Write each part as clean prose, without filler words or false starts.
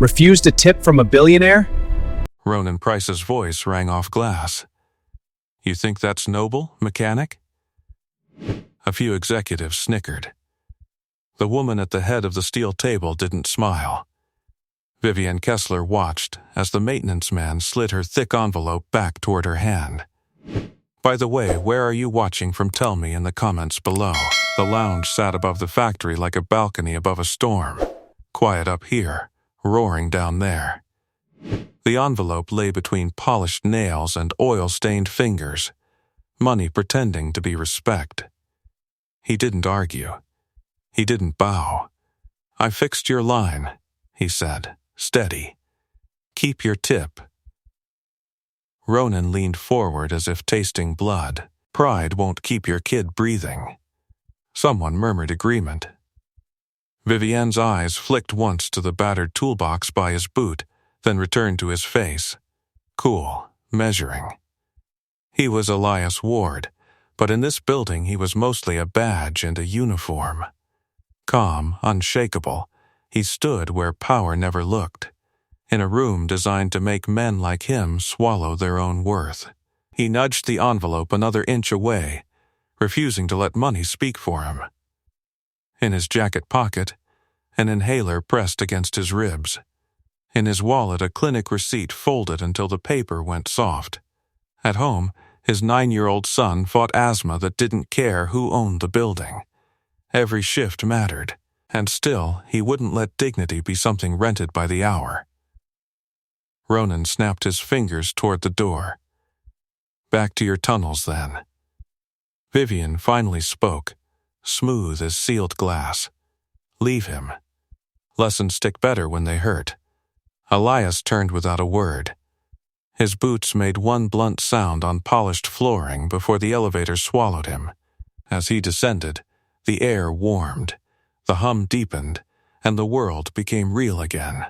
Refused a tip from a billionaire? Ronan Price's voice rang off glass. You think that's noble, mechanic? A few executives snickered. The woman at the head of the steel table didn't smile. Vivian Kessler watched as the maintenance man slid her thick envelope back toward her hand. By the way, where are you watching from? Tell me in the comments below. The lounge sat above the factory like a balcony above a storm. Quiet up here, roaring down there. The envelope lay between polished nails and oil-stained fingers, money pretending to be respect. He didn't argue. He didn't bow. I fixed your line, he said, steady. Keep your tip. Ronan leaned forward as if tasting blood. Pride won't keep your kid breathing. Someone murmured agreement. Vivienne's eyes flicked once to the battered toolbox by his boot, then returned to his face. Cool, measuring. He was Elias Ward, but in this building he was mostly a badge and a uniform. Calm, unshakable, he stood where power never looked, in a room designed to make men like him swallow their own worth. He nudged the envelope another inch away, refusing to let money speak for him. In his jacket pocket, an inhaler pressed against his ribs. In his wallet, a clinic receipt folded until the paper went soft. At home, his 9-year-old son fought asthma that didn't care who owned the building. Every shift mattered, and still he wouldn't let dignity be something rented by the hour. Ronan snapped his fingers toward the door. Back to your tunnels, then. Vivian finally spoke, smooth as sealed glass. Leave him. Lessons stick better when they hurt. Elias turned without a word. His boots made one blunt sound on polished flooring before the elevator swallowed him. As he descended, the air warmed, the hum deepened, and the world became real again.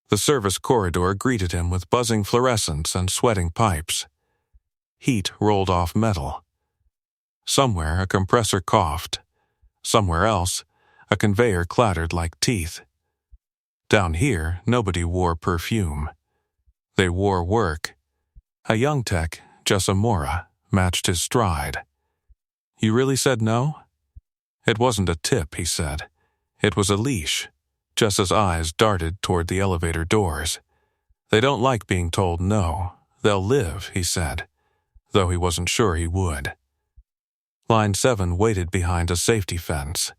The service corridor greeted him with buzzing fluorescents and sweating pipes. Heat rolled off metal. Somewhere a compressor coughed. Somewhere else, a conveyor clattered like teeth. Down here, nobody wore perfume. They wore work. A young tech, Jessa Mora, matched his stride. You really said no? It wasn't a tip, he said. It was a leash. Jessa's eyes darted toward the elevator doors. They don't like being told no. They'll live, he said, though he wasn't sure he would. Line 7 waited behind a safety fence.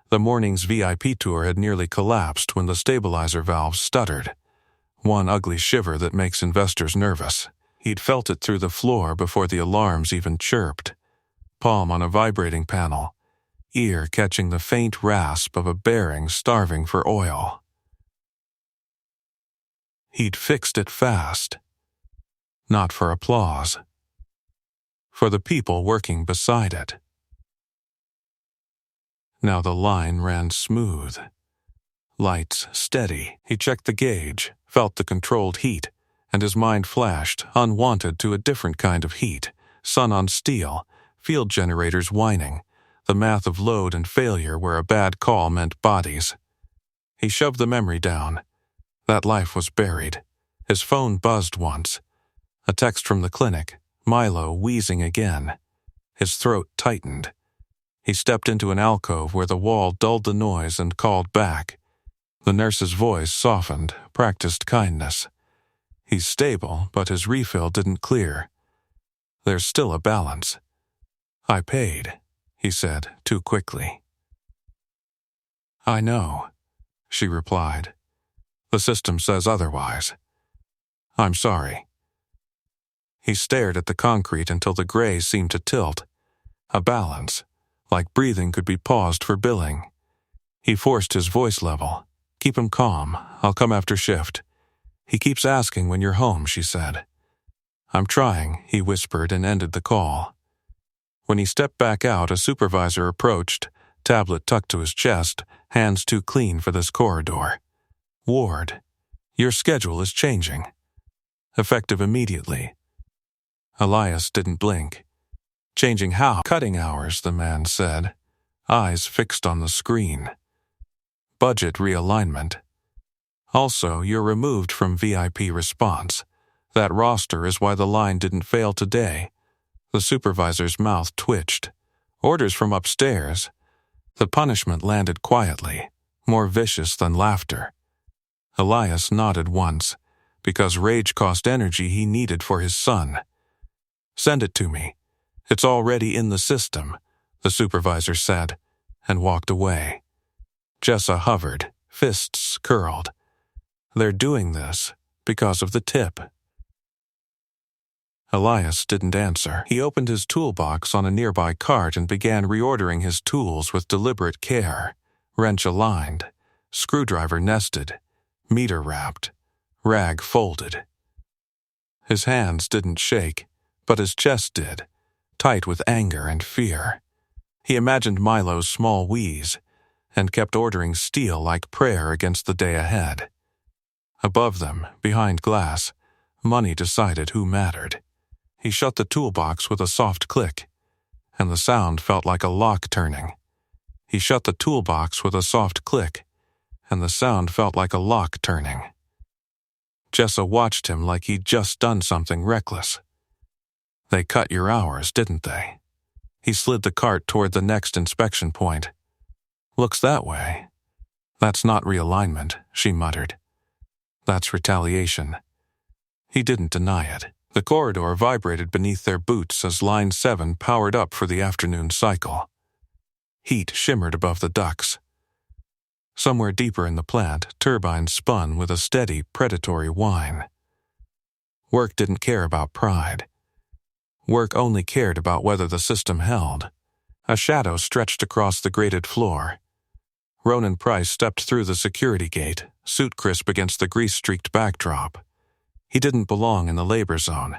The morning's VIP tour had nearly collapsed when the stabilizer valves stuttered. One ugly shiver that makes investors nervous. He'd felt it through the floor before the alarms even chirped. Palm on a vibrating panel, ear catching the faint rasp of a bearing starving for oil. He'd fixed it fast. Not for applause. For the people working beside it. Now the line ran smooth. Lights steady. He checked the gauge, felt the controlled heat, and his mind flashed, unwanted, to a different kind of heat. Sun on steel, field generators whining, the math of load and failure where a bad call meant bodies. He shoved the memory down. That life was buried. His phone buzzed once. A text from the clinic, Milo wheezing again. His throat tightened. He stepped into an alcove where the wall dulled the noise and called back. The nurse's voice softened, practiced kindness. He's stable, but his refill didn't clear. There's still a balance. I paid, he said, too quickly. I know, she replied. The system says otherwise. I'm sorry. He stared at the concrete until the gray seemed to tilt. A balance, like breathing could be paused for billing. He forced his voice level. Keep him calm. I'll come after shift. He keeps asking when you're home, she said. I'm trying, he whispered and ended the call. When he stepped back out, a supervisor approached, tablet tucked to his chest, hands too clean for this corridor. Ward, your schedule is changing. Effective immediately. Elias didn't blink. Changing how? Cutting hours, the man said, eyes fixed on the screen. Budget realignment. Also, you're removed from VIP response. That roster is why the line didn't fail today. The supervisor's mouth twitched. Orders from upstairs. The punishment landed quietly, more vicious than laughter. Elias nodded once, because rage cost energy he needed for his son. Send it to me. It's already in the system, the supervisor said, and walked away. Jessa hovered, fists curled. They're doing this because of the tip. Elias didn't answer. He opened his toolbox on a nearby cart and began reordering his tools with deliberate care. Wrench aligned, screwdriver nested, meter wrapped, rag folded. His hands didn't shake, but his chest did, tight with anger and fear. He imagined Milo's small wheeze and kept ordering steel like prayer against the day ahead. Above them, behind glass, money decided who mattered. He shut the toolbox with a soft click, and the sound felt like a lock turning. He shut the toolbox with a soft click, and the sound felt like a lock turning. Jessa watched him like he'd just done something reckless. They cut your hours, didn't they? He slid the cart toward the next inspection point. Looks that way. That's not realignment, she muttered. That's retaliation. He didn't deny it. The corridor vibrated beneath their boots as Line 7 powered up for the afternoon cycle. Heat shimmered above the ducts. Somewhere deeper in the plant, turbines spun with a steady, predatory whine. Work didn't care about pride. Work only cared about whether the system held. A shadow stretched across the grated floor. Ronan Price stepped through the security gate, suit crisp against the grease-streaked backdrop. He didn't belong in the labor zone,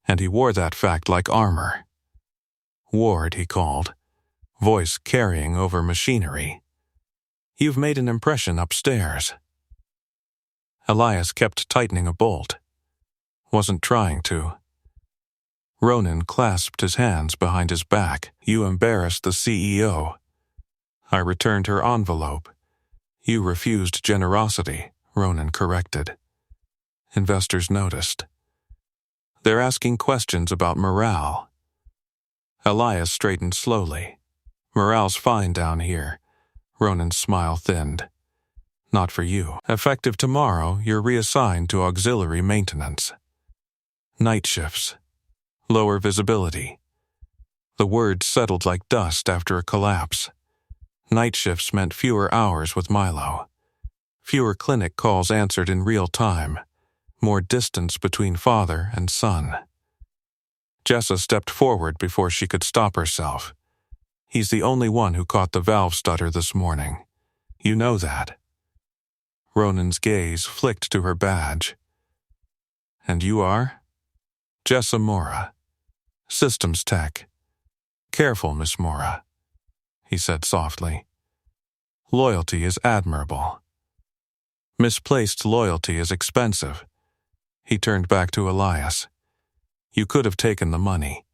and he wore that fact like armor. Ward, he called, voice carrying over machinery. You've made an impression upstairs. Elias kept tightening a bolt. Wasn't trying to. Ronan clasped his hands behind his back. You embarrassed the CEO. I returned her envelope. You refused generosity, Ronan corrected. Investors noticed. They're asking questions about morale. Elias straightened slowly. Morale's fine down here. Ronan's smile thinned. Not for you. Effective tomorrow, you're reassigned to auxiliary maintenance. Night shifts. Lower visibility. The word settled like dust after a collapse. Night shifts meant fewer hours with Milo. Fewer clinic calls answered in real time. More distance between father and son. Jessa stepped forward before she could stop herself. He's the only one who caught the valve stutter this morning. You know that. Ronan's gaze flicked to her badge. And you are? Jessa Mora. Systems tech. Careful, Miss Mora, he said softly. Loyalty is admirable. Misplaced loyalty is expensive. He turned back to Elias. You could have taken the money.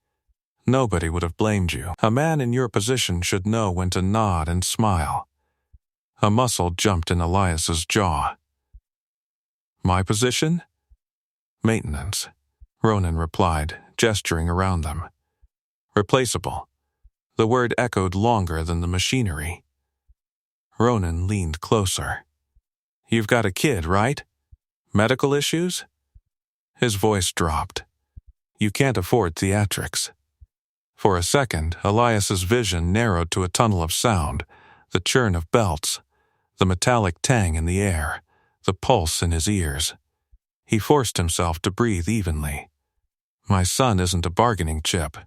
Nobody would have blamed you. A man in your position should know when to nod and smile. A muscle jumped in Elias's jaw. My position? Maintenance, Ronan replied, gesturing around them. Replaceable. The word echoed longer than the machinery. Ronan leaned closer. You've got a kid, right? Medical issues? His voice dropped. You can't afford theatrics. For a second, Elias's vision narrowed to a tunnel of sound, the churn of belts, the metallic tang in the air, the pulse in his ears. He forced himself to breathe evenly. My son isn't a bargaining chip.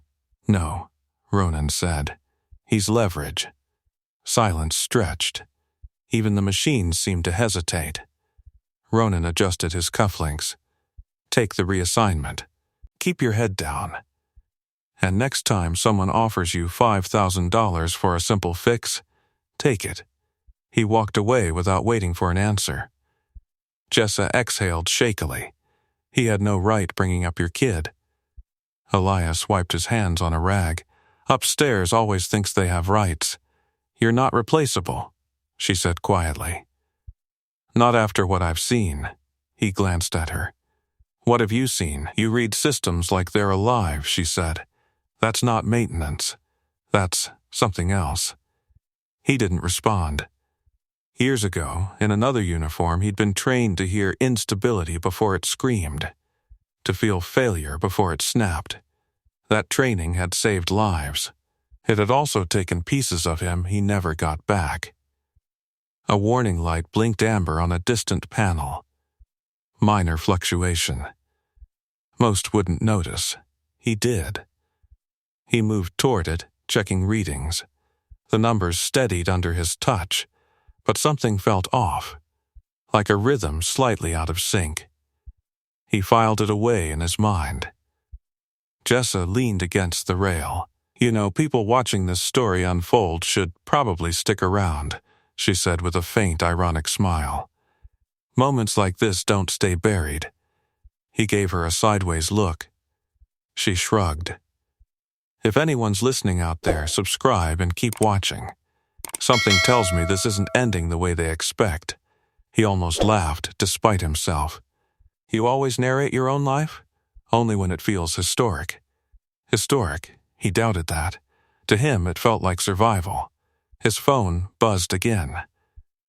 No, Ronan said. He's leverage. Silence stretched. Even the machines seemed to hesitate. Ronan adjusted his cufflinks. Take the reassignment. Keep your head down. And next time someone offers you $5,000 for a simple fix, take it. He walked away without waiting for an answer. Jessa exhaled shakily. He had no right bringing up your kid. Elias wiped his hands on a rag. Upstairs always thinks they have rights. You're not replaceable, she said quietly. Not after what I've seen. He glanced at her. What have you seen? You read systems like they're alive, she said. That's not maintenance. That's something else. He didn't respond. Years ago, in another uniform, he'd been trained to hear instability before it screamed, to feel failure before it snapped. That training had saved lives. It had also taken pieces of him he never got back. A warning light blinked amber on a distant panel. Minor fluctuation. Most wouldn't notice. He did. He moved toward it, checking readings. The numbers steadied under his touch, but something felt off, like a rhythm slightly out of sync. He filed it away in his mind. Jessa leaned against the rail. You know, people watching this story unfold should probably stick around, she said with a faint, ironic smile. Moments like this don't stay buried. He gave her a sideways look. She shrugged. If anyone's listening out there, subscribe and keep watching. Something tells me this isn't ending the way they expect. He almost laughed, despite himself. You always narrate your own life? Only when it feels historic. Historic? He doubted that. To him, it felt like survival. His phone buzzed again.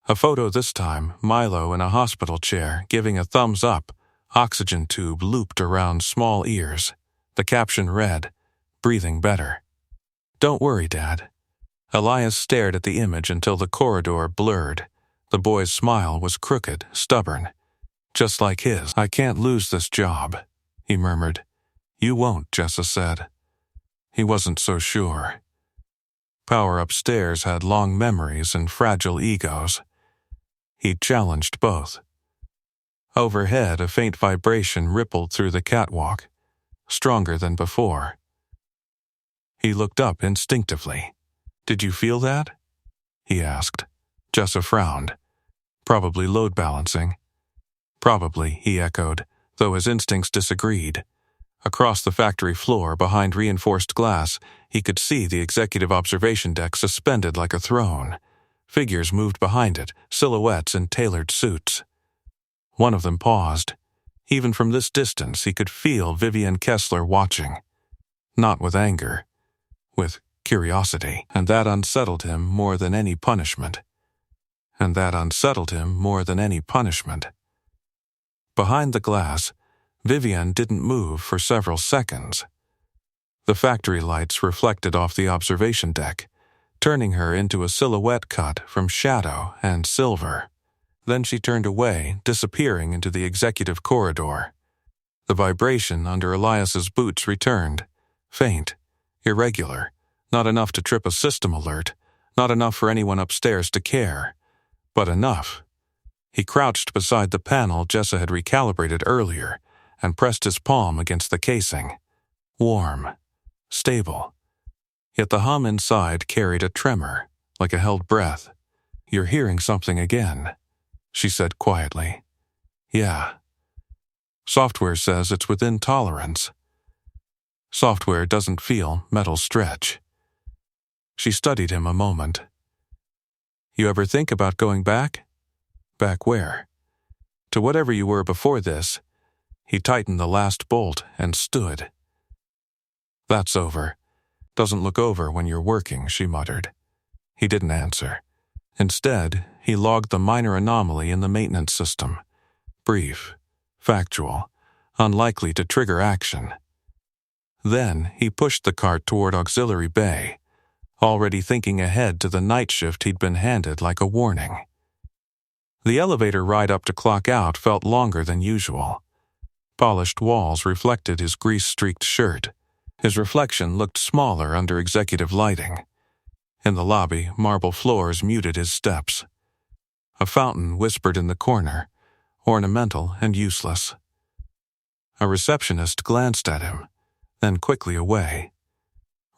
A photo this time, Milo in a hospital chair, giving a thumbs up, oxygen tube looped around small ears. The caption read, "Breathing better." "Don't worry, Dad." Elias stared at the image until the corridor blurred. The boy's smile was crooked, stubborn. Just like his. "I can't lose this job," he murmured. "You won't," Jessa said. He wasn't so sure. Power upstairs had long memories and fragile egos. He'd challenged both. Overhead, a faint vibration rippled through the catwalk, stronger than before. He looked up instinctively. "Did you feel that?" he asked. Jessa frowned. "Probably load balancing." "Probably," he echoed, though his instincts disagreed. Across the factory floor, behind reinforced glass, he could see the executive observation deck suspended like a throne. Figures moved behind it, silhouettes in tailored suits. One of them paused. Even from this distance, he could feel Vivian Kessler watching. Not with anger, with curiosity, and that unsettled him more than any punishment. Behind the glass, Vivian didn't move for several seconds. The factory lights reflected off the observation deck, turning her into a silhouette cut from shadow and silver. Then she turned away, disappearing into the executive corridor. The vibration under Elias's boots returned, faint, irregular, not enough to trip a system alert, not enough for anyone upstairs to care, but enough. He crouched beside the panel Jessa had recalibrated earlier and pressed his palm against the casing. Warm, stable. Yet the hum inside carried a tremor, like a held breath. "You're hearing something again," she said quietly. "Yeah. Software says it's within tolerance. Software doesn't feel metal stretch." She studied him a moment. "You ever think about going back?" "Back where?" "To whatever you were before this." He tightened the last bolt and stood. "That's over. Doesn't look over when you're working," she muttered. He didn't answer. Instead, he logged the minor anomaly in the maintenance system. Brief, factual, unlikely to trigger action. Then he pushed the cart toward Auxiliary Bay, already thinking ahead to the night shift he'd been handed like a warning. The elevator ride up to clock out felt longer than usual. Polished walls reflected his grease-streaked shirt. His reflection looked smaller under executive lighting. In the lobby, marble floors muted his steps. A fountain whispered in the corner, ornamental and useless. A receptionist glanced at him, then quickly away.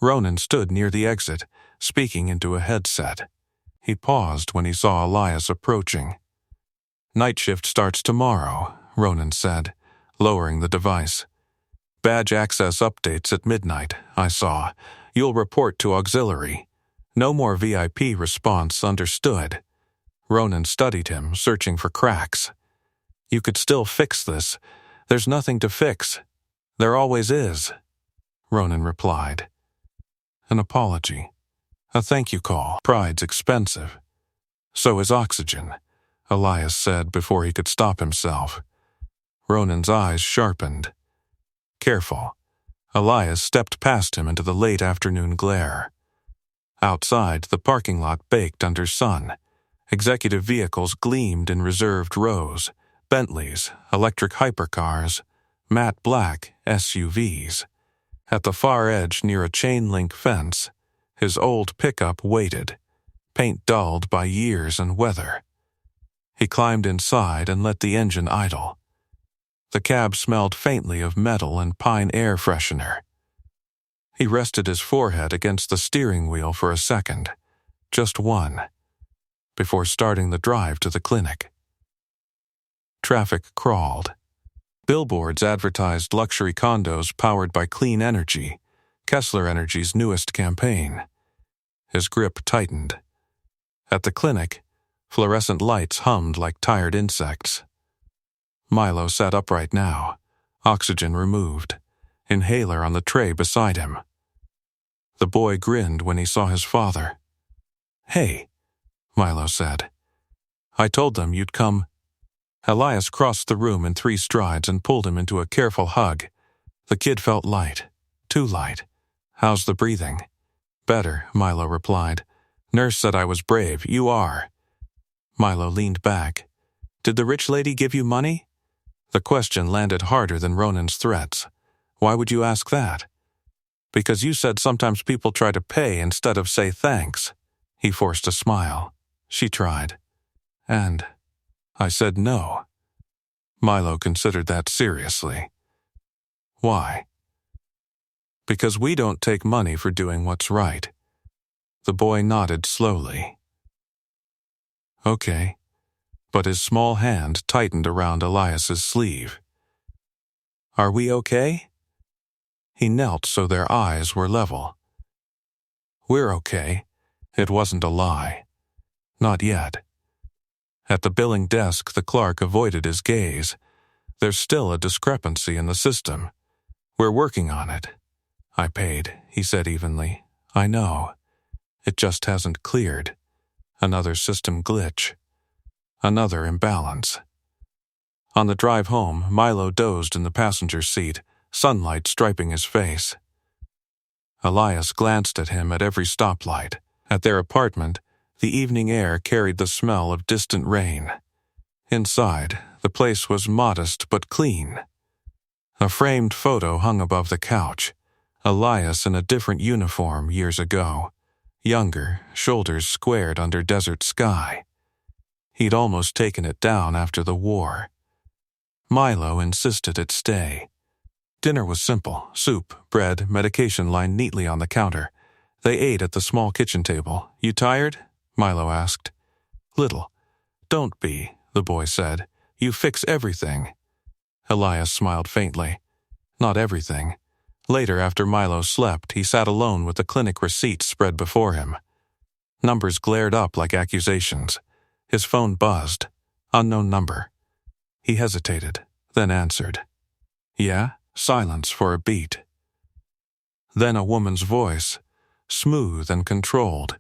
Ronan stood near the exit, speaking into a headset. He paused when he saw Elias approaching. "Night shift starts tomorrow," Ronan said, lowering the device. "Badge access updates at midnight, I saw. You'll report to Auxiliary. No more VIP response, understood." Ronan studied him, searching for cracks. You could still fix this. There's nothing to fix. There always is, Ronan replied. An apology. A thank you call. Pride's expensive. So is oxygen, Elias said before he could stop himself. Ronan's eyes sharpened. Careful. Elias stepped past him into the late afternoon glare. Outside, the parking lot baked under sun. Executive vehicles gleamed in reserved rows. Bentleys, electric hypercars, matte black SUVs. At the far edge near a chain-link fence, his old pickup waited, paint dulled by years and weather. He climbed inside and let the engine idle. The cab smelled faintly of metal and pine air freshener. He rested his forehead against the steering wheel for a second, just one, before starting the drive to the clinic. Traffic crawled. Billboards advertised luxury condos powered by clean energy, Kessler Energy's newest campaign. His grip tightened. At the clinic, fluorescent lights hummed like tired insects. Milo sat upright now, oxygen removed, inhaler on the tray beside him. The boy grinned when he saw his father. "Hey," Milo said. "I told them you'd come." Elias crossed the room in 3 strides and pulled him into a careful hug. The kid felt light, too light. "How's the breathing?" "Better," Milo replied. "Nurse said I was brave. You are." Milo leaned back. "Did the rich lady give you money?" The question landed harder than Ronan's threats. "Why would you ask that?" "Because you said sometimes people try to pay instead of say thanks." He forced a smile. She tried. "And I said no." Milo considered that seriously. "Why?" "Because we don't take money for doing what's right." The boy nodded slowly. "Okay." But his small hand tightened around Elias's sleeve. "Are we okay?" He knelt so their eyes were level. "We're okay." It wasn't a lie. Not yet. At the billing desk, the clerk avoided his gaze. "There's still a discrepancy in the system. We're working on it." "I paid," he said evenly. "I know. It just hasn't cleared. Another system glitch. Another imbalance." On the drive home, Milo dozed in the passenger seat, sunlight striping his face. Elias glanced at him at every stoplight. At their apartment, the evening air carried the smell of distant rain. Inside, the place was modest but clean. A framed photo hung above the couch. Elias in a different uniform years ago. Younger, shoulders squared under desert sky. He'd almost taken it down after the war. Milo insisted it stay. Dinner was simple: soup, bread, medication lined neatly on the counter. They ate at the small kitchen table. "You tired?" Milo asked. "Little." "Don't be," the boy said. "You fix everything." Elias smiled faintly. "Not everything." Later, after Milo slept, he sat alone with the clinic receipts spread before him. Numbers glared up like accusations. His phone buzzed. Unknown number. He hesitated, then answered. "Yeah?" Silence for a beat. Then a woman's voice, smooth and controlled.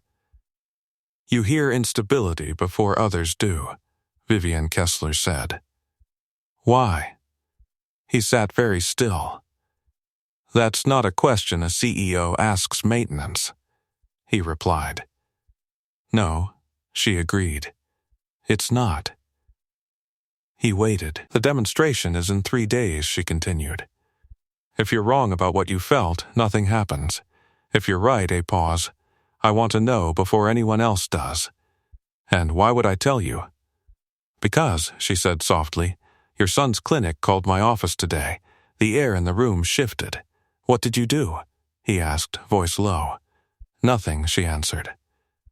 "You hear instability before others do," Vivian Kessler said. "Why?" He sat very still. "That's not a question a CEO asks maintenance," he replied. "No," she agreed. "It's not." He waited. "The demonstration is in 3 days," she continued. "If you're wrong about what you felt, nothing happens. If you're right, a pause. I want to know before anyone else does." "And why would I tell you?" "Because," she said softly, "your son's clinic called my office today. The air in the room shifted." "What did you do?" he asked, voice low. "Nothing," she answered.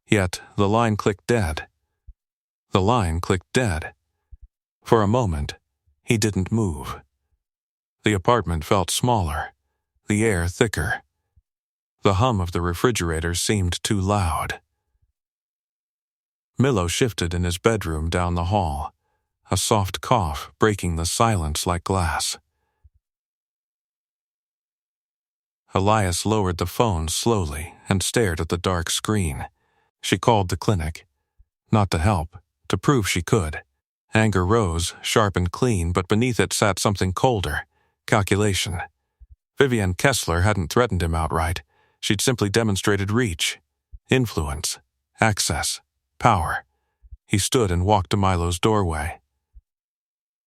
Yet the line clicked dead. The line clicked dead. For a moment, he didn't move. The apartment felt smaller, the air thicker. The hum of the refrigerator seemed too loud. Milo shifted in his bedroom down the hall, a soft cough breaking the silence like glass. Elias lowered the phone slowly and stared at the dark screen. She called the clinic. Not to help, to prove she could. Anger rose, sharp and clean, but beneath it sat something colder. Calculation. Vivienne Kessler hadn't threatened him outright. She'd simply demonstrated reach, influence, access, power. He stood and walked to Milo's doorway.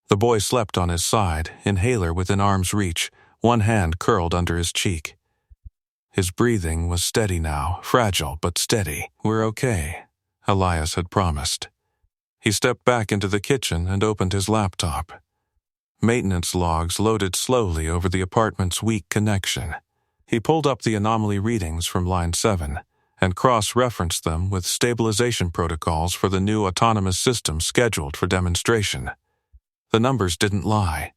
The boy slept on his side, inhaler within arm's reach, one hand curled under his cheek. His breathing was steady now, fragile but steady. "We're okay," Elias had promised. He stepped back into the kitchen and opened his laptop. Maintenance logs loaded slowly over the apartment's weak connection. He pulled up the anomaly readings from line 7 and cross-referenced them with stabilization protocols for the new autonomous system scheduled for demonstration. The numbers didn't lie.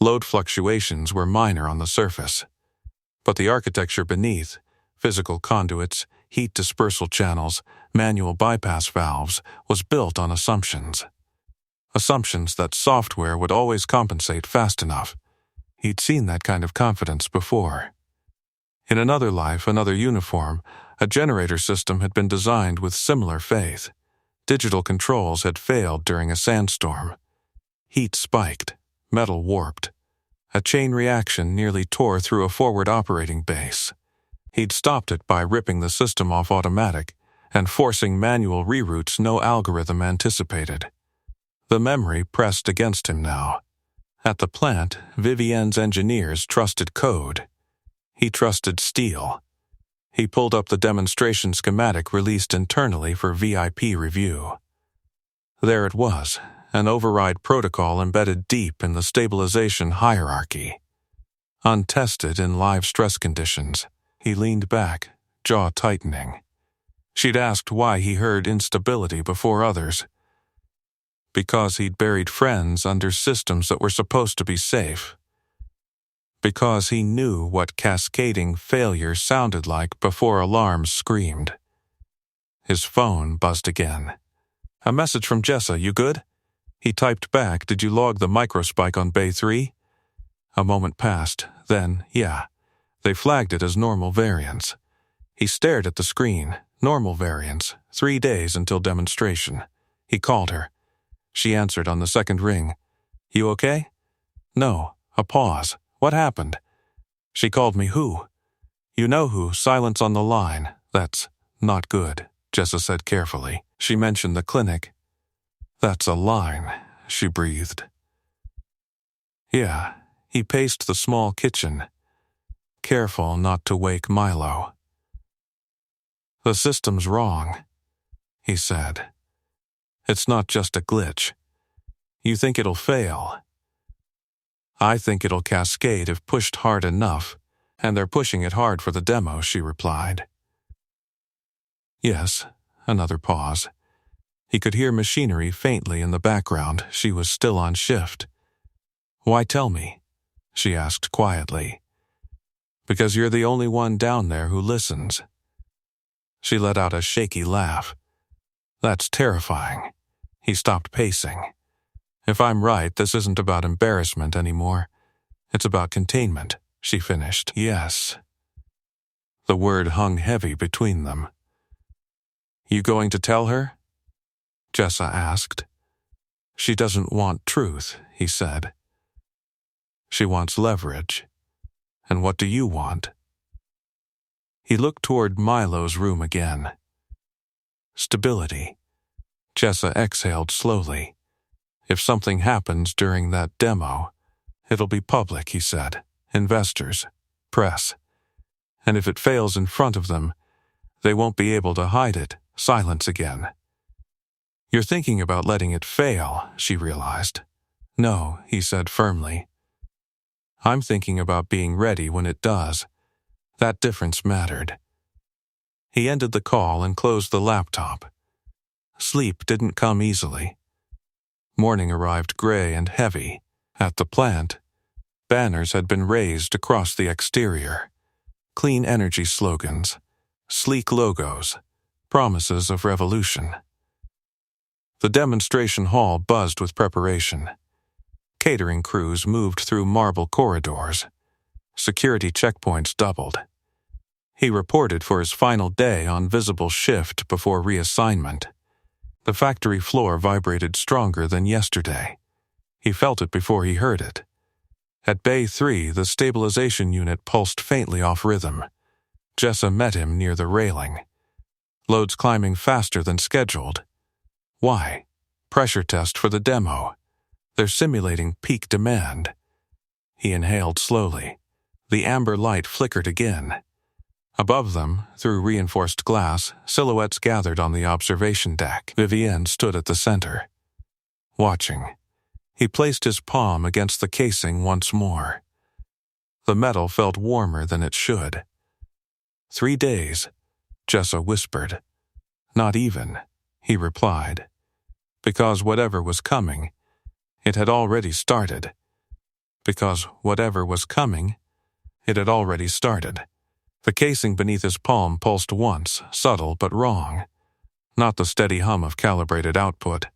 Load fluctuations were minor on the surface. But the architecture beneath, physical conduits, heat dispersal channels, manual bypass valves, was built on assumptions. Assumptions that software would always compensate fast enough. He'd seen that kind of confidence before. In another life, another uniform, a generator system had been designed with similar faith. Digital controls had failed during a sandstorm. Heat spiked, metal warped. A chain reaction nearly tore through a forward operating base. He'd stopped it by ripping the system off automatic and forcing manual reroutes no algorithm anticipated. The memory pressed against him now. At the plant, Vivienne's engineers trusted code. He trusted steel. He pulled up the demonstration schematic released internally for VIP review. There it was, an override protocol embedded deep in the stabilization hierarchy. Untested in live stress conditions, he leaned back, jaw tightening. She'd asked why he heard instability before others. Because he'd buried friends under systems that were supposed to be safe. Because he knew what cascading failure sounded like before alarms screamed. His phone buzzed again. "A message from Jessa, you good?" He typed back, "Did you log the microspike on Bay 3? A moment passed, then, yeah. They flagged it as normal variance. He stared at the screen. Normal variance. 3 days until demonstration. He called her. She answered on the second ring. "You okay?" "No." A pause. "What happened?" "She called me who?" "You know who. Silence on the line. That's not good," Jessa said carefully. She mentioned the clinic. "That's a line," she breathed. Yeah, he paced the small kitchen, careful not to wake Milo. "The system's wrong," he said. "It's not just a glitch. You think it'll fail. I think it'll cascade if pushed hard enough, and they're pushing it hard for the demo," she replied. "Yes." Another pause. He could hear machinery faintly in the background. She was still on shift. "Why tell me?" she asked quietly. "Because you're the only one down there who listens." She let out a shaky laugh. "That's terrifying." He stopped pacing. "If I'm right, this isn't about embarrassment anymore. It's about containment," she finished. "Yes." The word hung heavy between them. "You going to tell her?" Jessa asked. "She doesn't want truth," he said. "She wants leverage. And what do you want?" He looked toward Milo's room again. Stability. Jessa exhaled slowly. "If something happens during that demo, it'll be public," he said. "Investors, press. And if it fails in front of them, they won't be able to hide it." Silence again. "You're thinking about letting it fail," she realized. "No," he said firmly. "I'm thinking about being ready when it does." That difference mattered. He ended the call and closed the laptop. Sleep didn't come easily. Morning arrived gray and heavy. At the plant, banners had been raised across the exterior. Clean energy slogans, sleek logos, promises of revolution. The demonstration hall buzzed with preparation. Catering crews moved through marble corridors. Security checkpoints doubled. He reported for his final day on visible shift before reassignment. The factory floor vibrated stronger than yesterday. He felt it before he heard it. At Bay 3, the stabilization unit pulsed faintly off rhythm. Jessa met him near the railing. Loads climbing faster than scheduled. Why? Pressure test for the demo. They're simulating peak demand. He inhaled slowly. The amber light flickered again. Above them, through reinforced glass, silhouettes gathered on the observation deck. Vivienne stood at the center, watching. He placed his palm against the casing once more. The metal felt warmer than it should. 3 days, Jessa whispered. Not even, he replied. Because whatever was coming, it had already started. Because whatever was coming, it had already started. The casing beneath his palm pulsed once, subtle but wrong. Not the steady hum of calibrated output.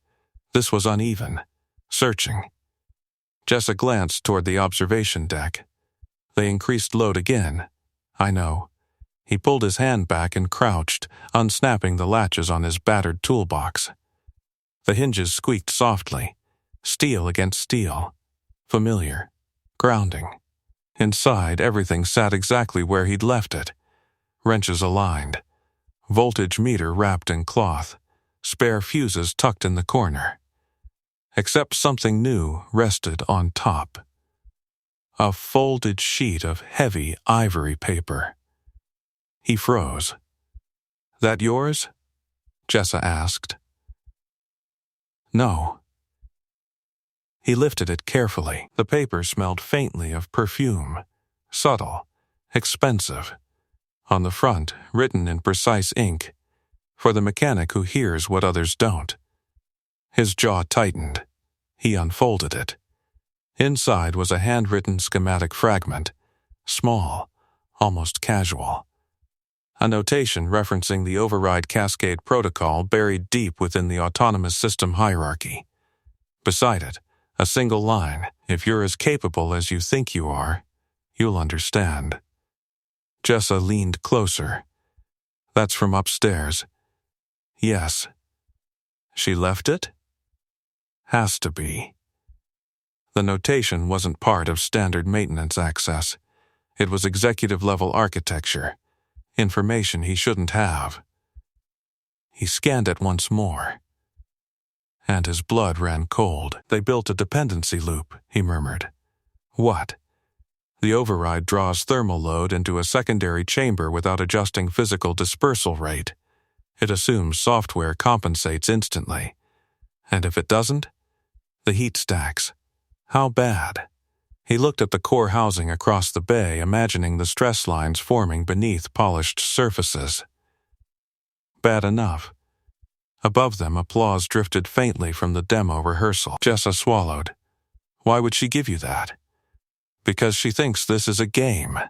This was uneven, searching. Jessa glanced toward the observation deck. They increased load again. I know. He pulled his hand back and crouched, unsnapping the latches on his battered toolbox. The hinges squeaked softly, steel against steel. Familiar, grounding. Inside, everything sat exactly where he'd left it. Wrenches aligned. Voltage meter wrapped in cloth. Spare fuses tucked in the corner. Except something new rested on top. A folded sheet of heavy ivory paper. He froze. That yours? Jessa asked. No. He lifted it carefully. The paper smelled faintly of perfume. Subtle. Expensive. On the front, written in precise ink, for the mechanic who hears what others don't. His jaw tightened. He unfolded it. Inside was a handwritten schematic fragment. Small, almost casual. A notation referencing the override cascade protocol buried deep within the autonomous system hierarchy. Beside it, a single line, if you're as capable as you think you are, you'll understand. Jessa leaned closer. That's from upstairs. Yes. She left it? Has to be. The notation wasn't part of standard maintenance access. It was executive-level architecture. Information he shouldn't have. He scanned it once more. And his blood ran cold. They built a dependency loop, he murmured. What? The override draws thermal load into a secondary chamber without adjusting physical dispersal rate. It assumes software compensates instantly. And if it doesn't, the heat stacks. How bad? He looked at the core housing across the bay, imagining the stress lines forming beneath polished surfaces. Bad enough. Above them, applause drifted faintly from the demo rehearsal. Jessa swallowed. Why would she give you that? Because she thinks this is a game.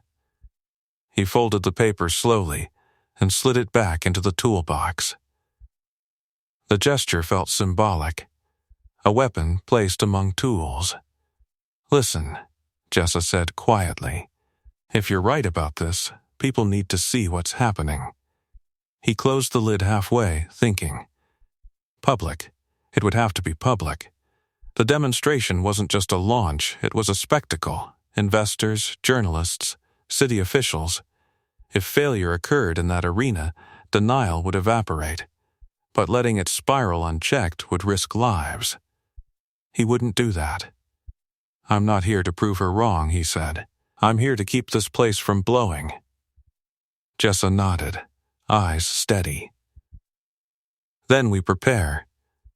He folded the paper slowly and slid it back into the toolbox. The gesture felt symbolic. A weapon placed among tools. Listen, Jessa said quietly. If you're right about this, people need to see what's happening. He closed the lid halfway, thinking. Public. It would have to be public. The demonstration wasn't just a launch, it was a spectacle. Investors, journalists, city officials. If failure occurred in that arena, denial would evaporate. But letting it spiral unchecked would risk lives. He wouldn't do that. I'm not here to prove her wrong, he said. I'm here to keep this place from blowing. Jessa nodded, eyes steady. Then we prepare.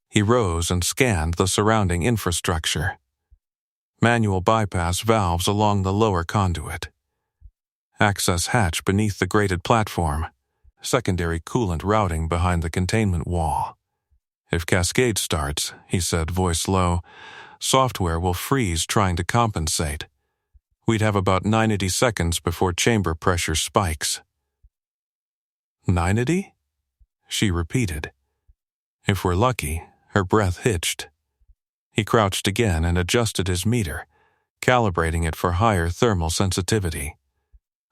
He rose and scanned the surrounding infrastructure. Manual bypass valves along the lower conduit. Access hatch beneath the grated platform. Secondary coolant routing behind the containment wall. If cascade starts, he said, voice low, software will freeze trying to compensate. We'd have about 90 seconds before chamber pressure spikes. 90? She repeated. If we're lucky, Her breath hitched. He crouched again and adjusted his meter, calibrating it for higher thermal sensitivity.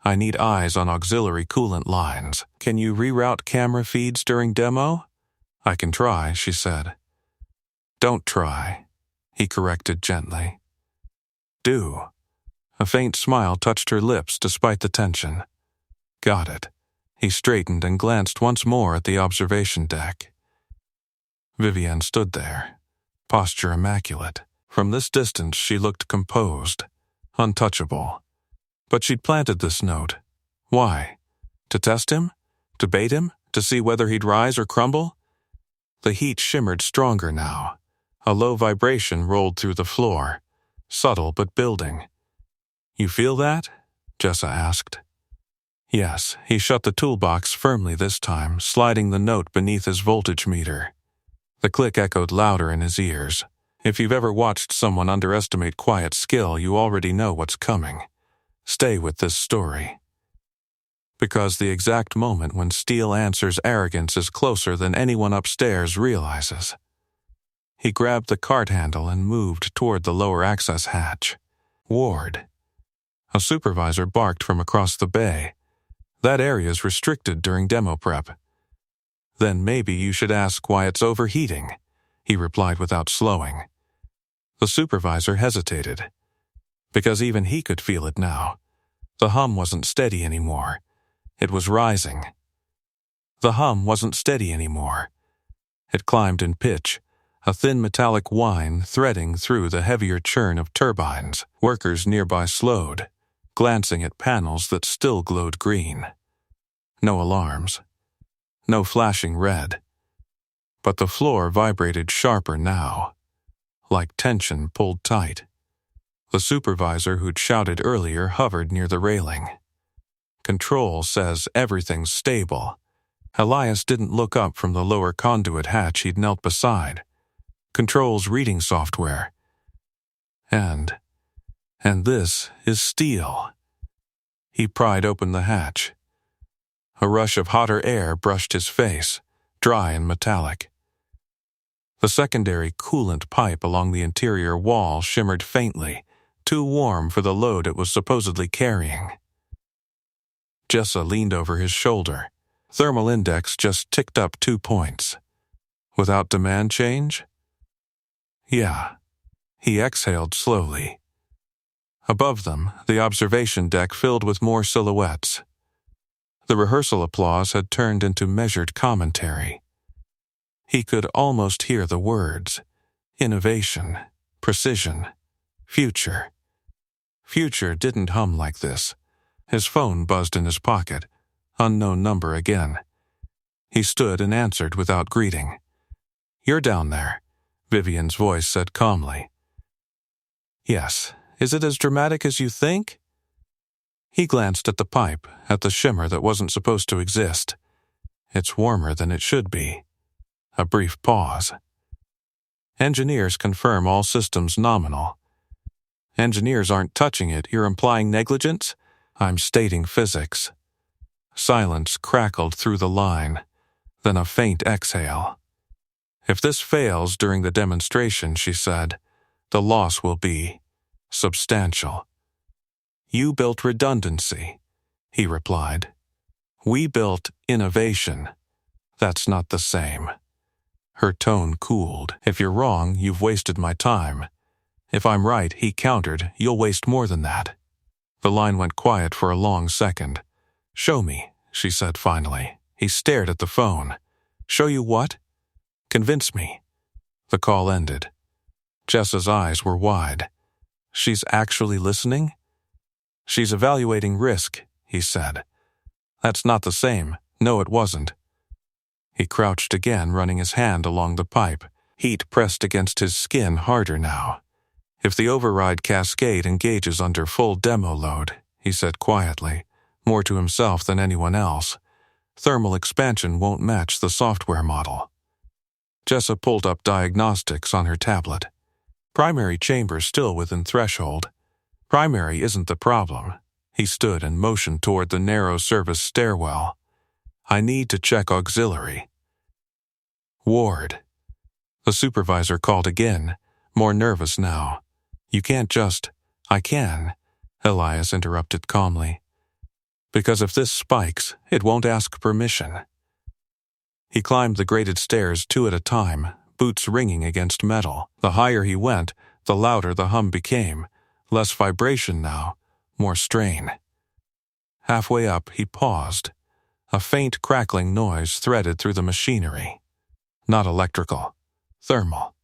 I need eyes on auxiliary coolant lines. Can you reroute camera feeds during demo? I can try, she said. Don't try, he corrected gently. Do. A faint smile touched her lips despite the tension. Got it. He straightened and glanced once more at the observation deck. Vivienne stood there, posture immaculate. From this distance she looked composed, untouchable. But she'd planted this note. Why? To test him? To bait him? To see whether he'd rise or crumble? The heat shimmered stronger now. A low vibration rolled through the floor, subtle but building. You feel that? Jessa asked. Yes, he shut the toolbox firmly this time, sliding the note beneath his voltage meter. The click echoed louder in his ears. If you've ever watched someone underestimate quiet skill, you already know what's coming. Stay with this story. Because the exact moment when Steele answers arrogance is closer than anyone upstairs realizes. He grabbed the cart handle and moved toward the lower access hatch. Ward. A supervisor barked from across the bay. That area's restricted during demo prep. Then maybe you should ask why it's overheating, he replied without slowing. The supervisor hesitated. Because even he could feel it now. The hum wasn't steady anymore. It was rising. The hum wasn't steady anymore. It climbed in pitch, a thin metallic whine threading through the heavier churn of turbines. Workers nearby slowed, glancing at panels that still glowed green. No alarms. No flashing red. But the floor vibrated sharper now, like tension pulled tight. The supervisor who'd shouted earlier hovered near the railing. Control says everything's stable. Elias didn't look up from the lower conduit hatch he'd knelt beside. Control's reading software. And this is steel. He pried open the hatch. A rush of hotter air brushed his face, dry and metallic. The secondary coolant pipe along the interior wall shimmered faintly, too warm for the load it was supposedly carrying. Jessa leaned over his shoulder. Thermal index just ticked up 2 points. Without demand change? Yeah. He exhaled slowly. Above them, the observation deck filled with more silhouettes. The rehearsal applause had turned into measured commentary. He could almost hear the words. Innovation, precision, future. Future didn't hum like this. His phone buzzed in his pocket. Unknown number again. He stood and answered without greeting. You're down there, Vivienne's voice said calmly. Yes. Is it as dramatic as you think? He glanced at the pipe, at the shimmer that wasn't supposed to exist. It's warmer than it should be. A brief pause. Engineers confirm all systems nominal. Engineers aren't touching it. You're implying negligence? I'm stating physics. Silence crackled through the line, then a faint exhale. If this fails during the demonstration, she said, the loss will be substantial. You built redundancy, he replied. We built innovation. That's not the same. Her tone cooled. If you're wrong, you've wasted my time. If I'm right, he countered, you'll waste more than that. The line went quiet for a long second. Show me, she said finally. He stared at the phone. Show you what? Convince me. The call ended. Jessa's eyes were wide. She's actually listening? She's evaluating risk, he said. That's not the same. No, it wasn't. He crouched again, running his hand along the pipe. Heat pressed against his skin harder now. If the override cascade engages under full demo load, he said quietly, more to himself than anyone else, thermal expansion won't match the software model. Jessa pulled up diagnostics on her tablet. Primary chamber still within threshold. Primary isn't the problem. He stood and motioned toward the narrow service stairwell. I need to check auxiliary. Ward. The supervisor called again, more nervous now. "You can't just—" "I can," Elias interrupted calmly. "Because if this spikes, it won't ask permission." He climbed the graded stairs 2 at a time, boots ringing against metal. The higher he went, the louder the hum became. Less vibration now, more strain. Halfway up, he paused. A faint crackling noise threaded through the machinery. Not electrical. Thermal.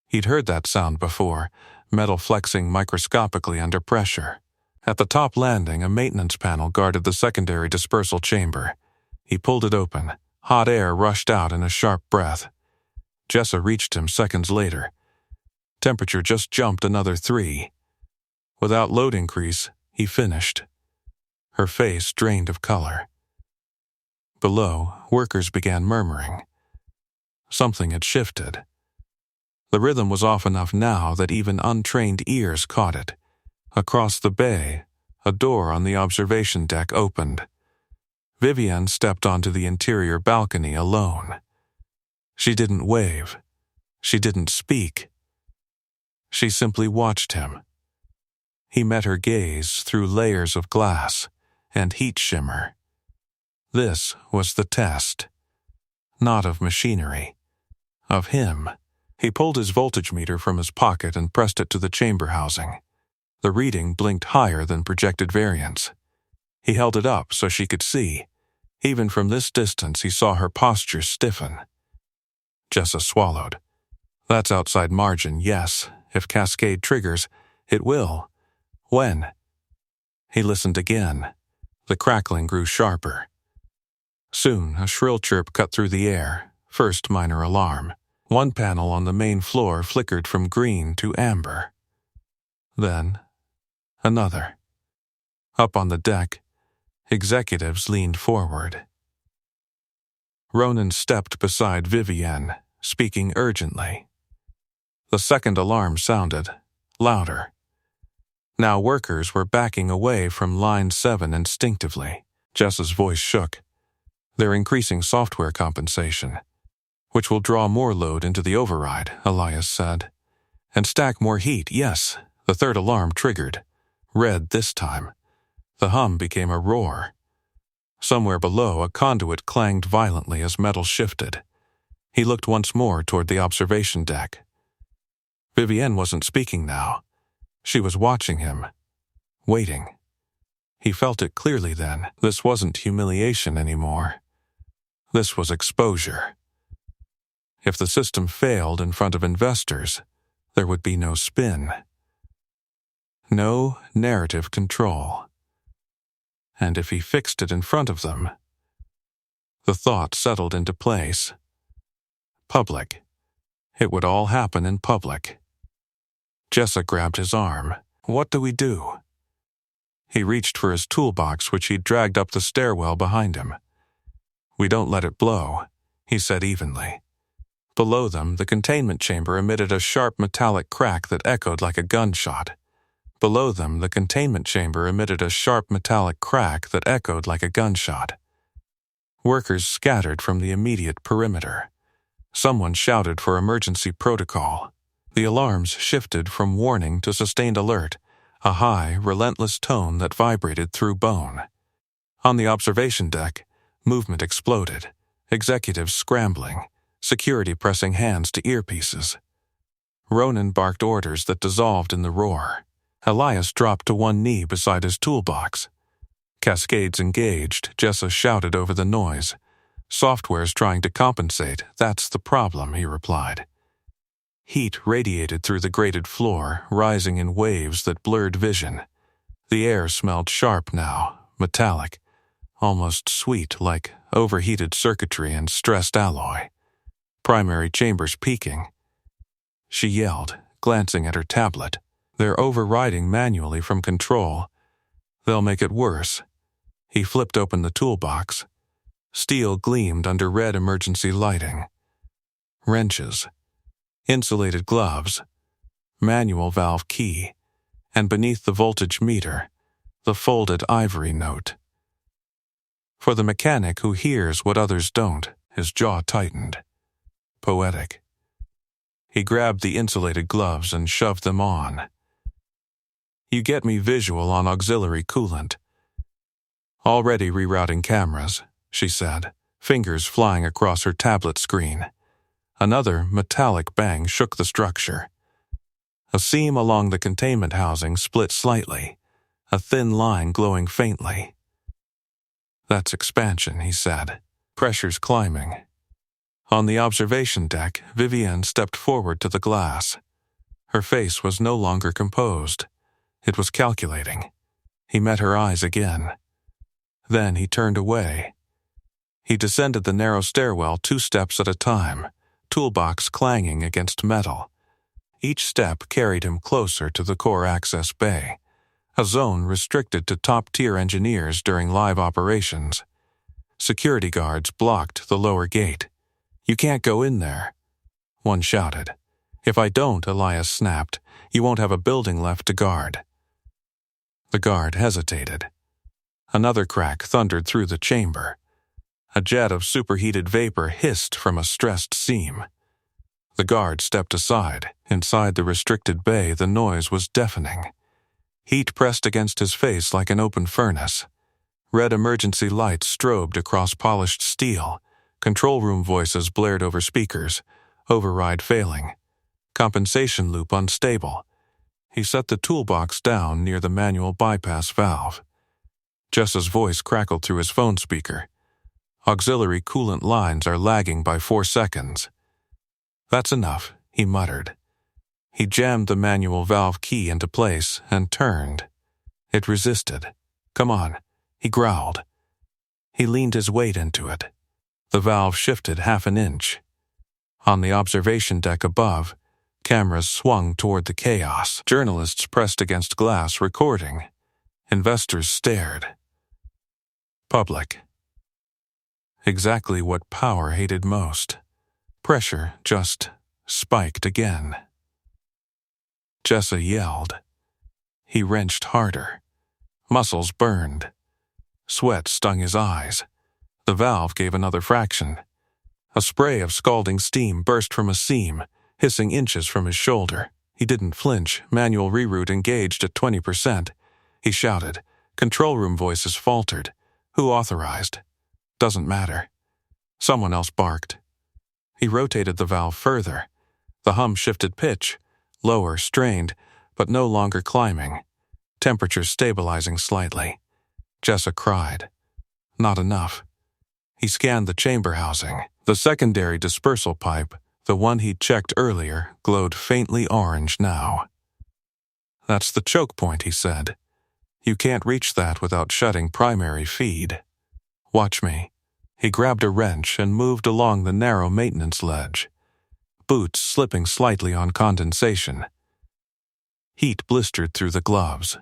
He'd heard that sound before, metal flexing microscopically under pressure. At the top landing, a maintenance panel guarded the secondary dispersal chamber. He pulled it open. Hot air rushed out in a sharp breath. Jessa reached him seconds later. Temperature just jumped another 3. Without load increase, he finished. Her face drained of color. Below, workers began murmuring. Something had shifted. The rhythm was off enough now that even untrained ears caught it. Across the bay, a door on the observation deck opened. Vivienne stepped onto the interior balcony alone. She didn't wave. She didn't speak. She simply watched him. He met her gaze through layers of glass and heat shimmer. This was the test. Not of machinery. Of him. He pulled his voltage meter from his pocket and pressed it to the chamber housing. The reading blinked higher than projected variance. He held it up so she could see. Even from this distance, he saw her posture stiffen. Jessa swallowed. That's outside margin, yes. If Cascade triggers, it will. When? He listened again. The crackling grew sharper. Soon, a shrill chirp cut through the air, first minor alarm. One panel on the main floor flickered from green to amber. Then, another. Up on the deck, executives leaned forward. Ronan stepped beside Vivienne, speaking urgently. The second alarm sounded, louder. Now workers were backing away from Line 7 instinctively. Jessa's voice shook. They're increasing software compensation, which will draw more load into the override, Elias said. And stack more heat, yes. The third alarm triggered. Red this time. The hum became a roar. Somewhere below, a conduit clanged violently as metal shifted. He looked once more toward the observation deck. Vivienne wasn't speaking now. She was watching him. Waiting. He felt it clearly then. This wasn't humiliation anymore. This was exposure. If the system failed in front of investors, there would be no spin. No narrative control. And if he fixed it in front of them, the thought settled into place. Public. It would all happen in public. Jessa grabbed his arm. What do we do? He reached for his toolbox, which he'd dragged up the stairwell behind him. We don't let it blow, he said evenly. Below them, the containment chamber emitted a sharp metallic crack that echoed like a gunshot. Below them, the containment chamber emitted a sharp metallic crack that echoed like a gunshot. Workers scattered from the immediate perimeter. Someone shouted for emergency protocol. The alarms shifted from warning to sustained alert, a high, relentless tone that vibrated through bone. On the observation deck, movement exploded, executives scrambling, security pressing hands to earpieces. Ronan barked orders that dissolved in the roar. Elias dropped to one knee beside his toolbox. Cascades engaged, Jessa shouted over the noise. Software's trying to compensate, that's the problem, he replied. Heat radiated through the grated floor, rising in waves that blurred vision. The air smelled sharp now, metallic, almost sweet like overheated circuitry and stressed alloy. Primary chambers peaking. She yelled, glancing at her tablet. They're overriding manually from control. They'll make it worse. He flipped open the toolbox. Steel gleamed under red emergency lighting. Wrenches. Insulated gloves. Manual valve key. And beneath the voltage meter, the folded ivory note. For the mechanic who hears what others don't, his jaw tightened. Poetic. He grabbed the insulated gloves and shoved them on. You get me visual on auxiliary coolant. Already rerouting cameras, she said, fingers flying across her tablet screen. Another metallic bang shook the structure. A seam along the containment housing split slightly, a thin line glowing faintly. That's expansion, he said. Pressure's climbing. On the observation deck, Vivienne stepped forward to the glass. Her face was no longer composed. It was calculating. He met her eyes again. Then he turned away. He descended the narrow stairwell 2 steps at a time, toolbox clanging against metal. Each step carried him closer to the core access bay, a zone restricted to top-tier engineers during live operations. Security guards blocked the lower gate. "You can't go in there," one shouted. "If I don't," Elias snapped, "you won't have a building left to guard." The guard hesitated. Another crack thundered through the chamber. A jet of superheated vapor hissed from a stressed seam. The guard stepped aside. Inside the restricted bay, the noise was deafening. Heat pressed against his face like an open furnace. Red emergency lights strobed across polished steel. Control room voices blared over speakers. Override failing. Compensation loop unstable. He set the toolbox down near the manual bypass valve. Jessa's voice crackled through his phone speaker. "Auxiliary coolant lines are lagging by 4 seconds. "That's enough," he muttered. He jammed the manual valve key into place and turned. It resisted. "Come on," he growled. He leaned his weight into it. The valve shifted half an inch. On the observation deck above, cameras swung toward the chaos. Journalists pressed against glass, recording. Investors stared. Public. Exactly what power hated most. Pressure just spiked again. Jessa yelled. He wrenched harder. Muscles burned. Sweat stung his eyes. The valve gave another fraction. A spray of scalding steam burst from a seam, hissing inches from his shoulder. He didn't flinch. Manual reroute engaged at 20%. He shouted. Control room voices faltered. Who authorized? Doesn't matter. Someone else barked. He rotated the valve further. The hum shifted pitch. Lower, strained, but no longer climbing. Temperature stabilizing slightly. Jessa cried. Not enough. He scanned the chamber housing. The secondary dispersal pipe, the one he'd checked earlier, glowed faintly orange now. That's the choke point, he said. You can't reach that without shutting primary feed. Watch me. He grabbed a wrench and moved along the narrow maintenance ledge. Boots slipping slightly on condensation. Heat blistered through the gloves.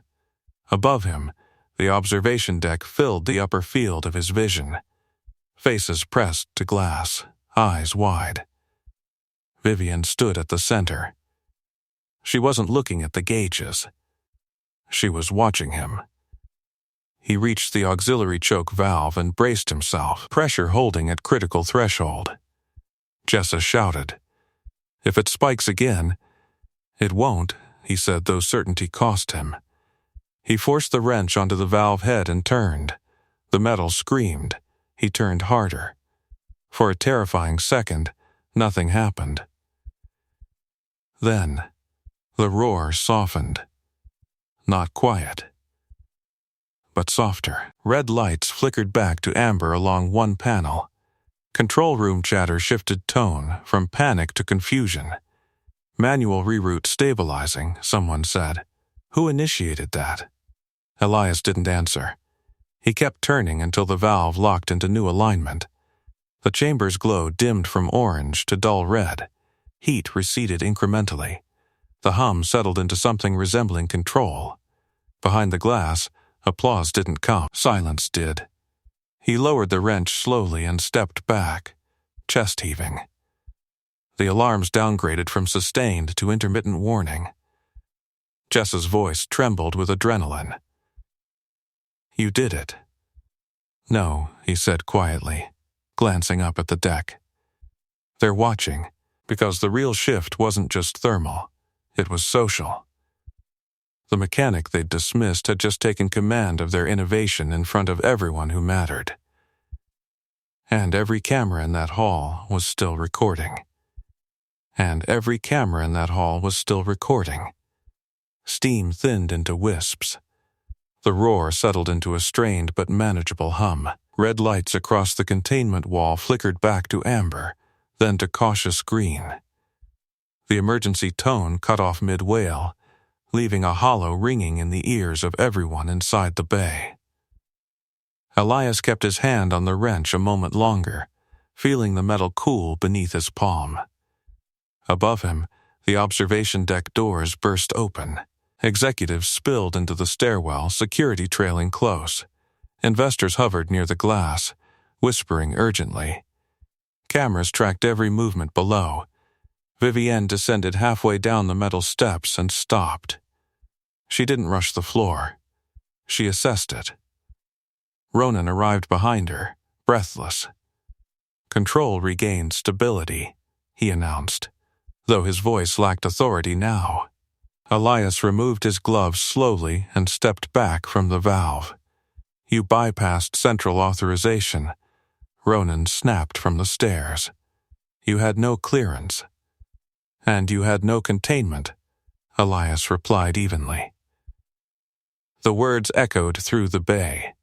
Above him, the observation deck filled the upper field of his vision. Faces pressed to glass, eyes wide. Vivienne stood at the center. She wasn't looking at the gauges. She was watching him. He reached the auxiliary choke valve and braced himself, pressure holding at critical threshold. Jessa shouted. If it spikes again, it won't, he said, though certainty cost him. He forced the wrench onto the valve head and turned. The metal screamed. He turned harder. For a terrifying second, nothing happened. Then, the roar softened. Not quiet, but softer. Red lights flickered back to amber along one panel. Control room chatter shifted tone from panic to confusion. Manual reroute stabilizing, someone said. Who initiated that? Elias didn't answer. He kept turning until the valve locked into new alignment. The chamber's glow dimmed from orange to dull red. Heat receded incrementally. The hum settled into something resembling control. Behind the glass, applause didn't come. Silence did. He lowered the wrench slowly and stepped back, chest heaving. The alarms downgraded from sustained to intermittent warning. Jessa's voice trembled with adrenaline. You did it. No, he said quietly, glancing up at the deck. They're watching. Because the real shift wasn't just thermal, it was social. The mechanic they'd dismissed had just taken command of their innovation in front of everyone who mattered. And every camera in that hall was still recording. Steam thinned into wisps. The roar settled into a strained but manageable hum. Red lights across the containment wall flickered back to amber, then to cautious green. The emergency tone cut off mid-wail, leaving a hollow ringing in the ears of everyone inside the bay. Elias kept his hand on the wrench a moment longer, feeling the metal cool beneath his palm. Above him, the observation deck doors burst open. Executives spilled into the stairwell, security trailing close. Investors hovered near the glass, whispering urgently. Cameras tracked every movement below. Vivienne descended halfway down the metal steps and stopped. She didn't rush the floor. She assessed it. Ronan arrived behind her, breathless. Control regained stability, he announced, though his voice lacked authority now. Elias removed his gloves slowly and stepped back from the valve. You bypassed central authorization. Ronan snapped from the stairs. You had no clearance. And you had no containment, Elias replied evenly. The words echoed through the bay.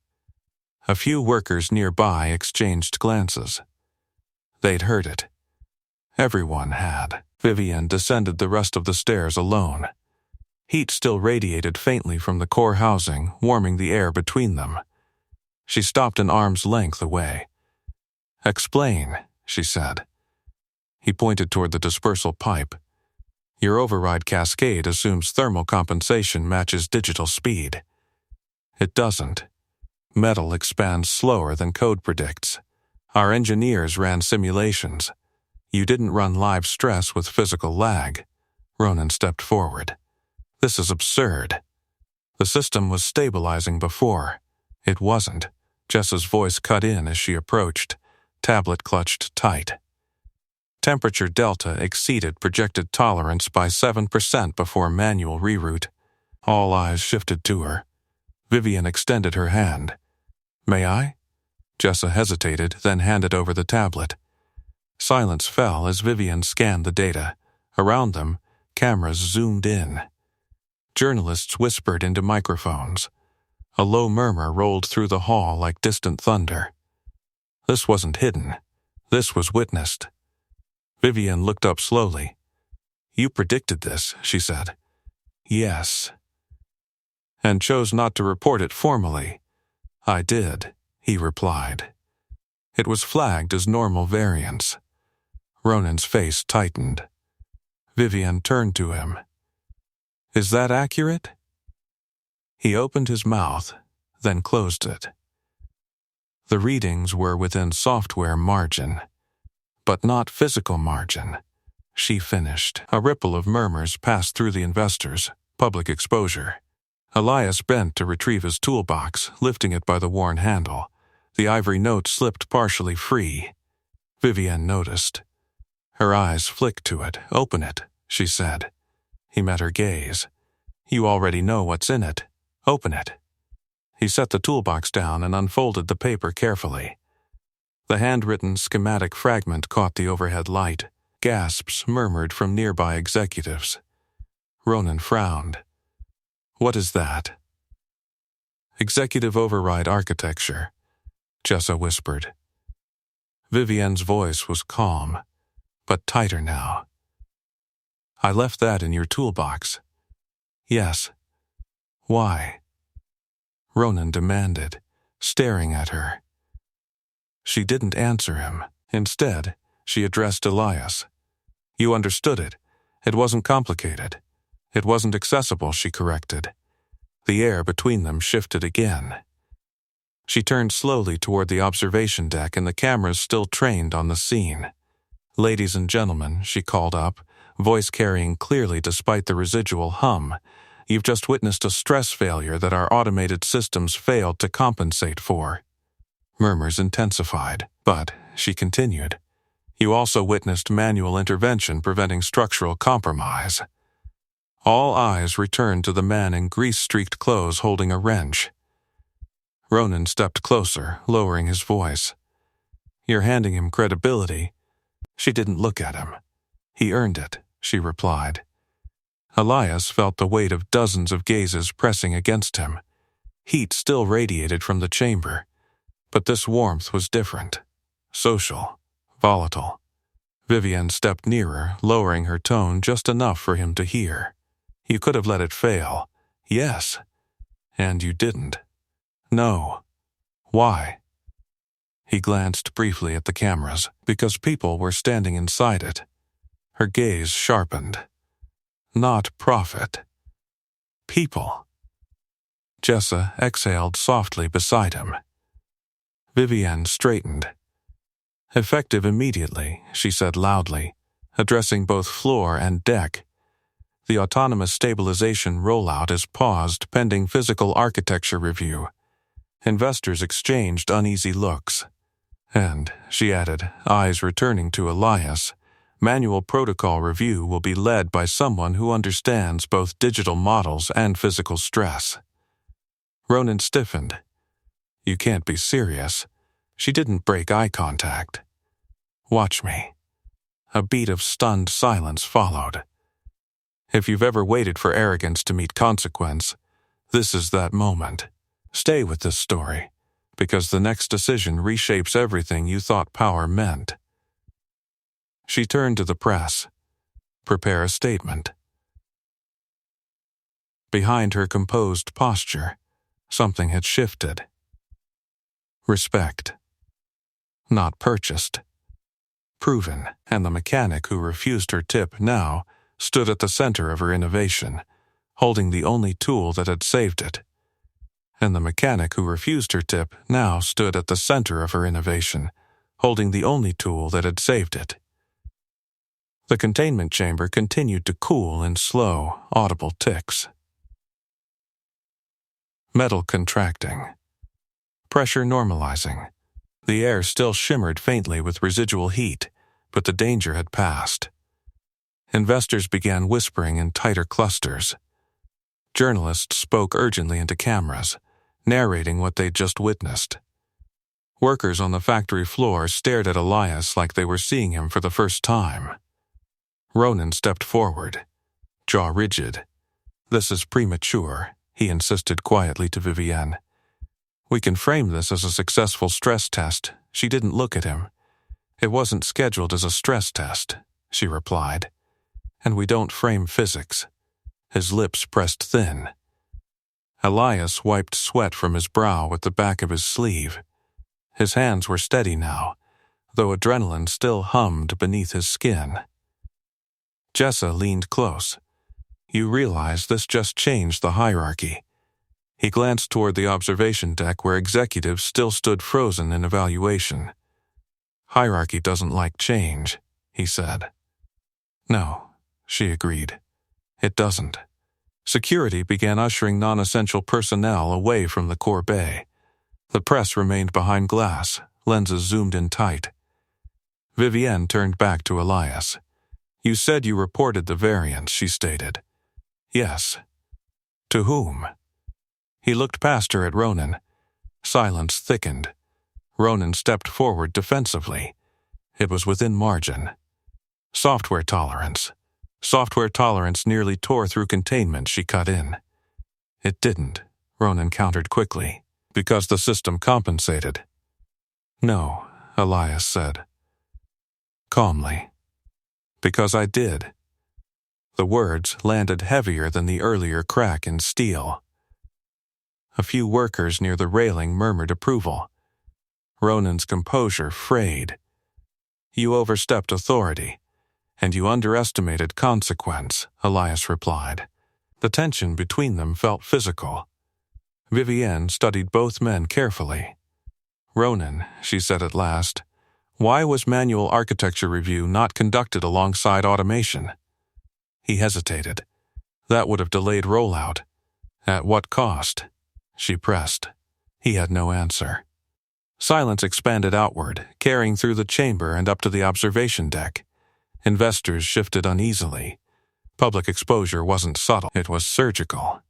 A few workers nearby exchanged glances. They'd heard it. Everyone had. Vivienne descended the rest of the stairs alone. Heat still radiated faintly from the core housing, warming the air between them. She stopped an arm's length away. "Explain," she said. He pointed toward the dispersal pipe. "Your override cascade assumes thermal compensation matches digital speed. It doesn't. Metal expands slower than code predicts. Our engineers ran simulations. You didn't run live stress with physical lag." Ronan stepped forward. "This is absurd. The system was stabilizing before. It wasn't." Jessa's voice cut in as she approached, tablet clutched tight. Temperature delta exceeded projected tolerance by 7% before manual reroute. All eyes shifted to her. Vivienne extended her hand. "May I?" Jessa hesitated, then handed over the tablet. Silence fell as Vivienne scanned the data. Around them, cameras zoomed in. Journalists whispered into microphones. A low murmur rolled through the hall like distant thunder. This wasn't hidden. This was witnessed. Vivienne looked up slowly. "You predicted this," she said. "Yes." "And chose not to report it formally." "I did," he replied. It was flagged as normal variance. Ronan's face tightened. Vivienne turned to him. "Is that accurate?" He opened his mouth, then closed it. The readings were within software margin, but not physical margin. She finished. A ripple of murmurs passed through the investors. Public exposure. Elias bent to retrieve his toolbox, lifting it by the worn handle. The ivory note slipped partially free. Vivienne noticed. Her eyes flicked to it. "Open it," she said. He met her gaze. "You already know what's in it. Open it." He set the toolbox down and unfolded the paper carefully. The handwritten schematic fragment caught the overhead light. Gasps murmured from nearby executives. Ronan frowned. "What is that?" "Executive override architecture," Jessa whispered. Vivienne's voice was calm, but tighter now. "I left that in your toolbox." "Yes." "Why?" Ronan demanded, staring at her. She didn't answer him. Instead, she addressed Elias. "You understood it. It wasn't complicated. It wasn't accessible," she corrected. The air between them shifted again. She turned slowly toward the observation deck and the cameras still trained on the scene. "Ladies and gentlemen," she called up, voice carrying clearly despite the residual hum, "you've just witnessed a stress failure that our automated systems failed to compensate for." Murmurs intensified, but, she continued, You also witnessed manual intervention preventing structural compromise. All eyes returned to the man in grease-streaked clothes holding a wrench. Ronan stepped closer, lowering his voice. "You're handing him credibility." She didn't look at him. "He earned it," she replied. Elias felt the weight of dozens of gazes pressing against him. Heat still radiated from the chamber, but this warmth was different. Social, volatile. Vivienne stepped nearer, lowering her tone just enough for him to hear. "You could have let it fail. Yes. And you didn't." "No." "Why?" He glanced briefly at the cameras, because people were standing inside it. Her gaze sharpened. Not profit. People. Jessa exhaled softly beside him. Vivienne straightened. "Effective immediately," she said loudly, addressing both floor and deck. "The autonomous stabilization rollout is paused pending physical architecture review." Investors exchanged uneasy looks. "And," she added, eyes returning to Elias, "manual protocol review will be led by someone who understands both digital models and physical stress." Ronan stiffened. "You can't be serious." She didn't break eye contact. "Watch me." A beat of stunned silence followed. "If you've ever waited for arrogance to meet consequence, this is that moment. Stay with this story, because the next decision reshapes everything you thought power meant." She turned to the press. "Prepare a statement." Behind her composed posture, something had shifted. Respect. Not purchased. Proven, and the mechanic who refused her tip now stood at the center of her innovation, holding the only tool that had saved it. And the mechanic who refused her tip now stood at the center of her innovation, holding the only tool that had saved it. The containment chamber continued to cool in slow, audible ticks. Metal contracting. Pressure normalizing. The air still shimmered faintly with residual heat, but the danger had passed. Investors began whispering in tighter clusters. Journalists spoke urgently into cameras, narrating what they'd just witnessed. Workers on the factory floor stared at Elias like they were seeing him for the first time. Ronan stepped forward, jaw rigid. "This is premature," he insisted quietly to Vivienne. "We can frame this as a successful stress test." She didn't look at him. "It wasn't scheduled as a stress test," she replied. "And we don't frame physics." His lips pressed thin. Elias wiped sweat from his brow with the back of his sleeve. His hands were steady now, though adrenaline still hummed beneath his skin. Jessa leaned close. "You realize this just changed the hierarchy." He glanced toward the observation deck where executives still stood frozen in evaluation. "Hierarchy doesn't like change," he said. "No," she agreed. "It doesn't." Security began ushering non-essential personnel away from the core bay. The press remained behind glass, lenses zoomed in tight. Vivienne turned back to Elias. "You said you reported the variants," she stated. "Yes." "To whom?" He looked past her at Ronan. Silence thickened. Ronan stepped forward defensively. It was within margin. "Software tolerance." "Software tolerance nearly tore through containment," she cut in. "It didn't," Ronan countered quickly, "because the system compensated." "No," Elias said. Calmly. "Because I did." The words landed heavier than the earlier crack in steel. A few workers near the railing murmured approval. Ronan's composure frayed. "You overstepped authority, and you underestimated consequence," Elias replied. The tension between them felt physical. Vivienne studied both men carefully. "Ronan," she said at last, "why was manual architecture review not conducted alongside automation?" He hesitated. "That would have delayed rollout." "At what cost?" She pressed. He had no answer. Silence expanded outward, carrying through the chamber and up to the observation deck. Investors shifted uneasily. Public exposure wasn't subtle, it was surgical.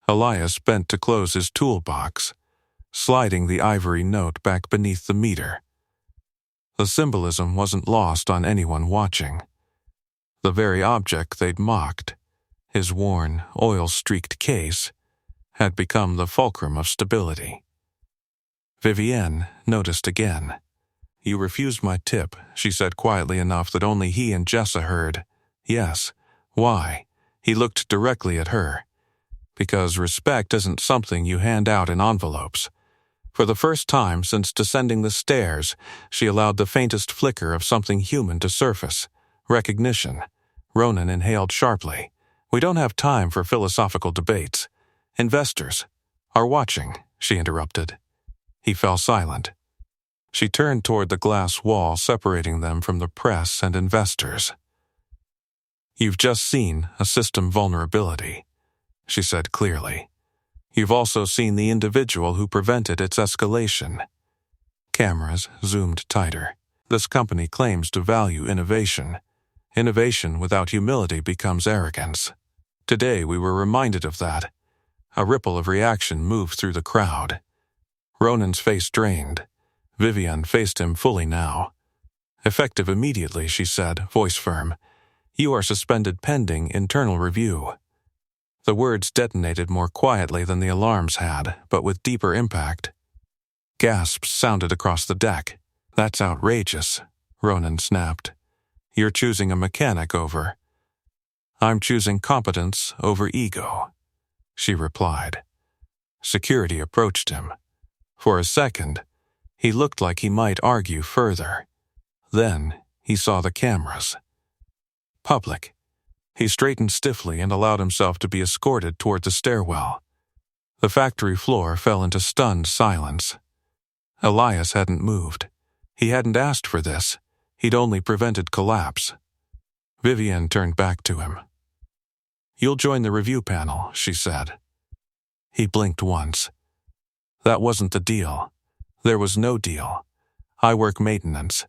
Elias bent to close his toolbox, sliding the ivory note back beneath the meter. The symbolism wasn't lost on anyone watching. The very object they'd mocked, his worn, oil-streaked case, had become the fulcrum of stability. Vivienne noticed again. "You refused my tip," she said quietly enough that only he and Jessa heard. "Yes. Why?" He looked directly at her. "Because respect isn't something you hand out in envelopes." For the first time since descending the stairs, she allowed the faintest flicker of something human to surface. Recognition. Ronan inhaled sharply. "We don't have time for philosophical debates. Investors are watching," she interrupted. He fell silent. She turned toward the glass wall separating them from the press and investors. "You've just seen a system vulnerability," she said clearly. "You've also seen the individual who prevented its escalation." Cameras zoomed tighter. "This company claims to value innovation. Innovation without humility becomes arrogance. Today we were reminded of that." A ripple of reaction moved through the crowd. Ronan's face drained. Vivienne faced him fully now. "Effective immediately," she said, voice firm. "You are suspended pending internal review." The words detonated more quietly than the alarms had, but with deeper impact. Gasps sounded across the deck. "That's outrageous," Ronan snapped. "You're choosing a mechanic over." "I'm choosing competence over ego," she replied. Security approached him. For a second, he looked like he might argue further. Then he saw the cameras. Public. He straightened stiffly and allowed himself to be escorted toward the stairwell. The factory floor fell into stunned silence. Elias hadn't moved. He hadn't asked for this. He'd only prevented collapse. Vivienne turned back to him. "You'll join the review panel," she said. He blinked once. "That wasn't the deal. There was no deal. I work maintenance.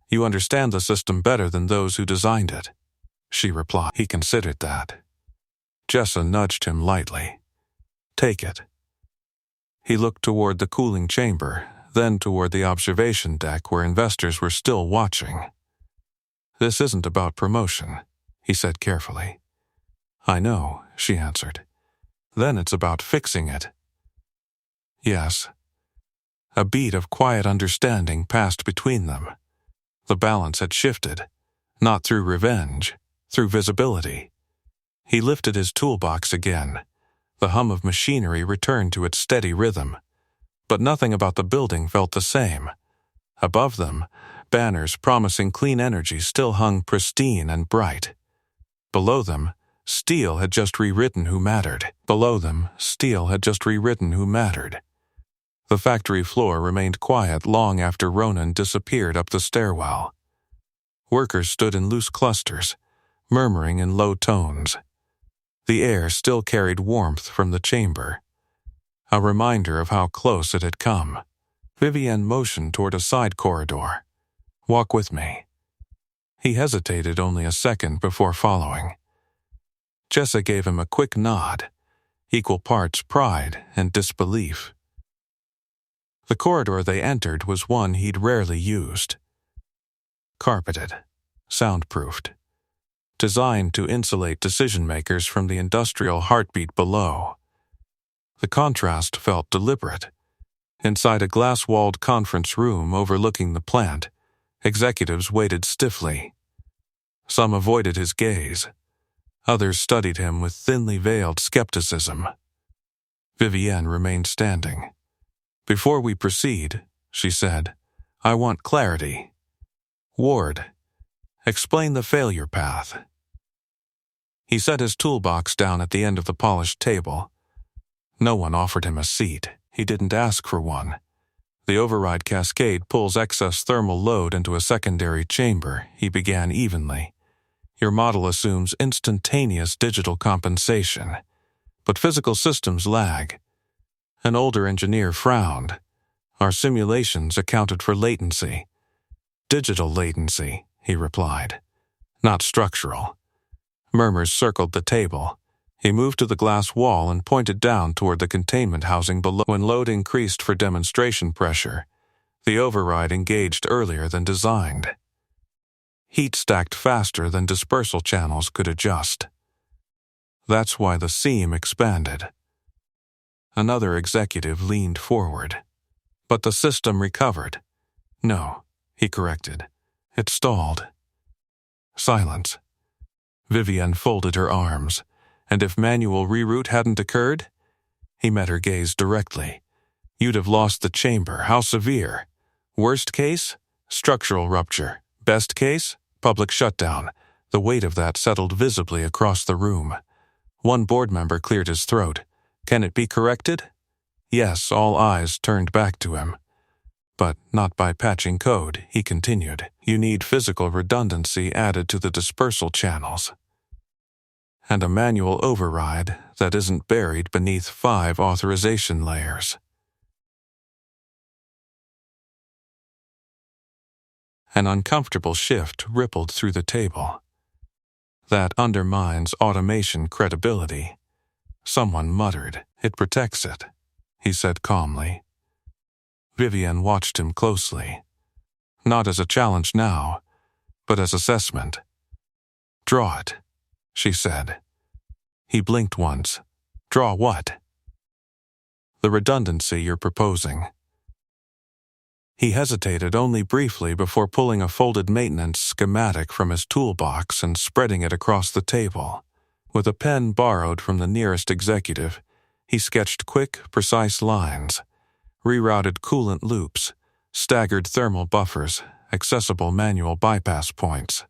You understand the system better than those who designed it," she replied. He considered that. Jessa nudged him lightly. "Take it." He looked toward the cooling chamber, then toward the observation deck where investors were still watching. "This isn't about promotion," he said carefully. "I know," she answered. "Then it's about fixing it." "Yes." A beat of quiet understanding passed between them. The balance had shifted, not through revenge, through visibility. He lifted his toolbox again. The hum of machinery returned to its steady rhythm. But nothing about the building felt the same. Above them, banners promising clean energy still hung pristine and bright. Below them, Steele had just rewritten who mattered. The factory floor remained quiet long after Ronan disappeared up the stairwell. Workers stood in loose clusters, murmuring in low tones. The air still carried warmth from the chamber, a reminder of how close it had come. Vivienne motioned toward a side corridor. "Walk with me." He hesitated only a second before following. Jessa gave him a quick nod, equal parts pride and disbelief. The corridor they entered was one he'd rarely used. Carpeted, soundproofed, designed to insulate decision-makers from the industrial heartbeat below. The contrast felt deliberate. Inside a glass-walled conference room overlooking the plant, executives waited stiffly. Some avoided his gaze. Others studied him with thinly veiled skepticism. Vivienne remained standing. "Before we proceed," she said, "I want clarity. Ward, explain the failure path." He set his toolbox down at the end of the polished table. No one offered him a seat. He didn't ask for one. "The override cascade pulls excess thermal load into a secondary chamber," he began evenly. "Your model assumes instantaneous digital compensation, but physical systems lag." An older engineer frowned. Our simulations accounted for latency. Digital latency, he replied. Not structural. Murmurs circled the table. He moved to the glass wall and pointed down toward the containment housing below. When load increased for demonstration pressure, the override engaged earlier than designed. Heat stacked faster than dispersal channels could adjust. That's why the seam expanded. Another executive leaned forward. But the system recovered. No, he corrected. It stalled. Silence. Vivienne folded her arms, and if manual reroute hadn't occurred, he met her gaze directly. You'd have lost the chamber. How severe? Worst case? Structural rupture. Best case? Public shutdown. The weight of that settled visibly across the room. One board member cleared his throat. Can it be corrected? Yes, all eyes turned back to him. But not by patching code, he continued. You need physical redundancy added to the dispersal channels. And a manual override that isn't buried beneath 5 authorization layers. An uncomfortable shift rippled through the table. That undermines automation credibility. Someone muttered, "It protects it," he said calmly. Vivienne watched him closely. Not as a challenge now, but as assessment. "Draw it," she said. He blinked once. "Draw what?" "The redundancy you're proposing." He hesitated only briefly before pulling a folded maintenance schematic from his toolbox and spreading it across the table. With a pen borrowed from the nearest executive, he sketched quick, precise lines, rerouted coolant loops, staggered thermal buffers, accessible manual bypass points.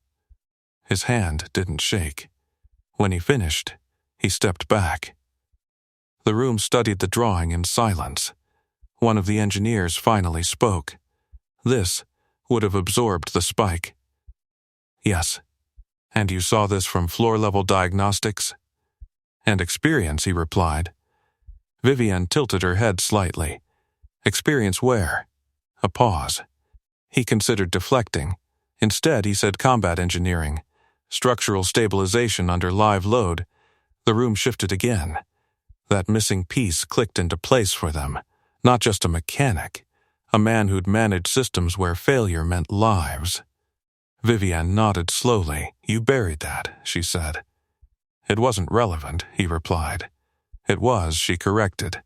His hand didn't shake. When he finished, he stepped back. The room studied the drawing in silence. One of the engineers finally spoke. This would have absorbed the spike. "Yes. And you saw this from floor-level diagnostics?" "And experience," he replied. Vivienne tilted her head slightly. "Experience where?" A pause. He considered deflecting. Instead, he said combat engineering. Structural stabilization under live load. The room shifted again. That missing piece clicked into place for them. Not just a mechanic. A man who'd managed systems where failure meant lives. Vivienne nodded slowly. "You buried that," she said. "It wasn't relevant," he replied. "It was," she corrected.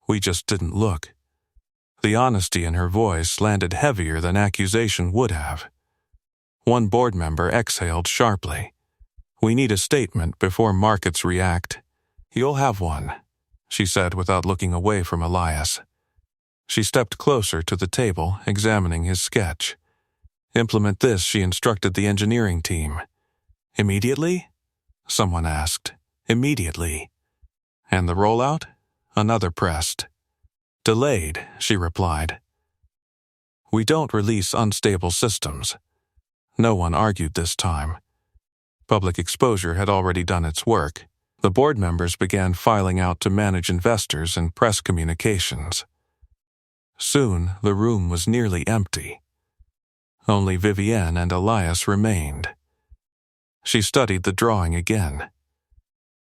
"We just didn't look." The honesty in her voice landed heavier than accusation would have. One board member exhaled sharply. "We need a statement before markets react." "You'll have one," she said without looking away from Elias. She stepped closer to the table, examining his sketch. "Implement this," she instructed the engineering team. "Immediately?" someone asked. "Immediately." "And the rollout?" another pressed. "Delayed," she replied. "We don't release unstable systems." No one argued this time. Public exposure had already done its work. The board members began filing out to manage investors and press communications. Soon, the room was nearly empty. Only Vivienne and Elias remained. She studied the drawing again.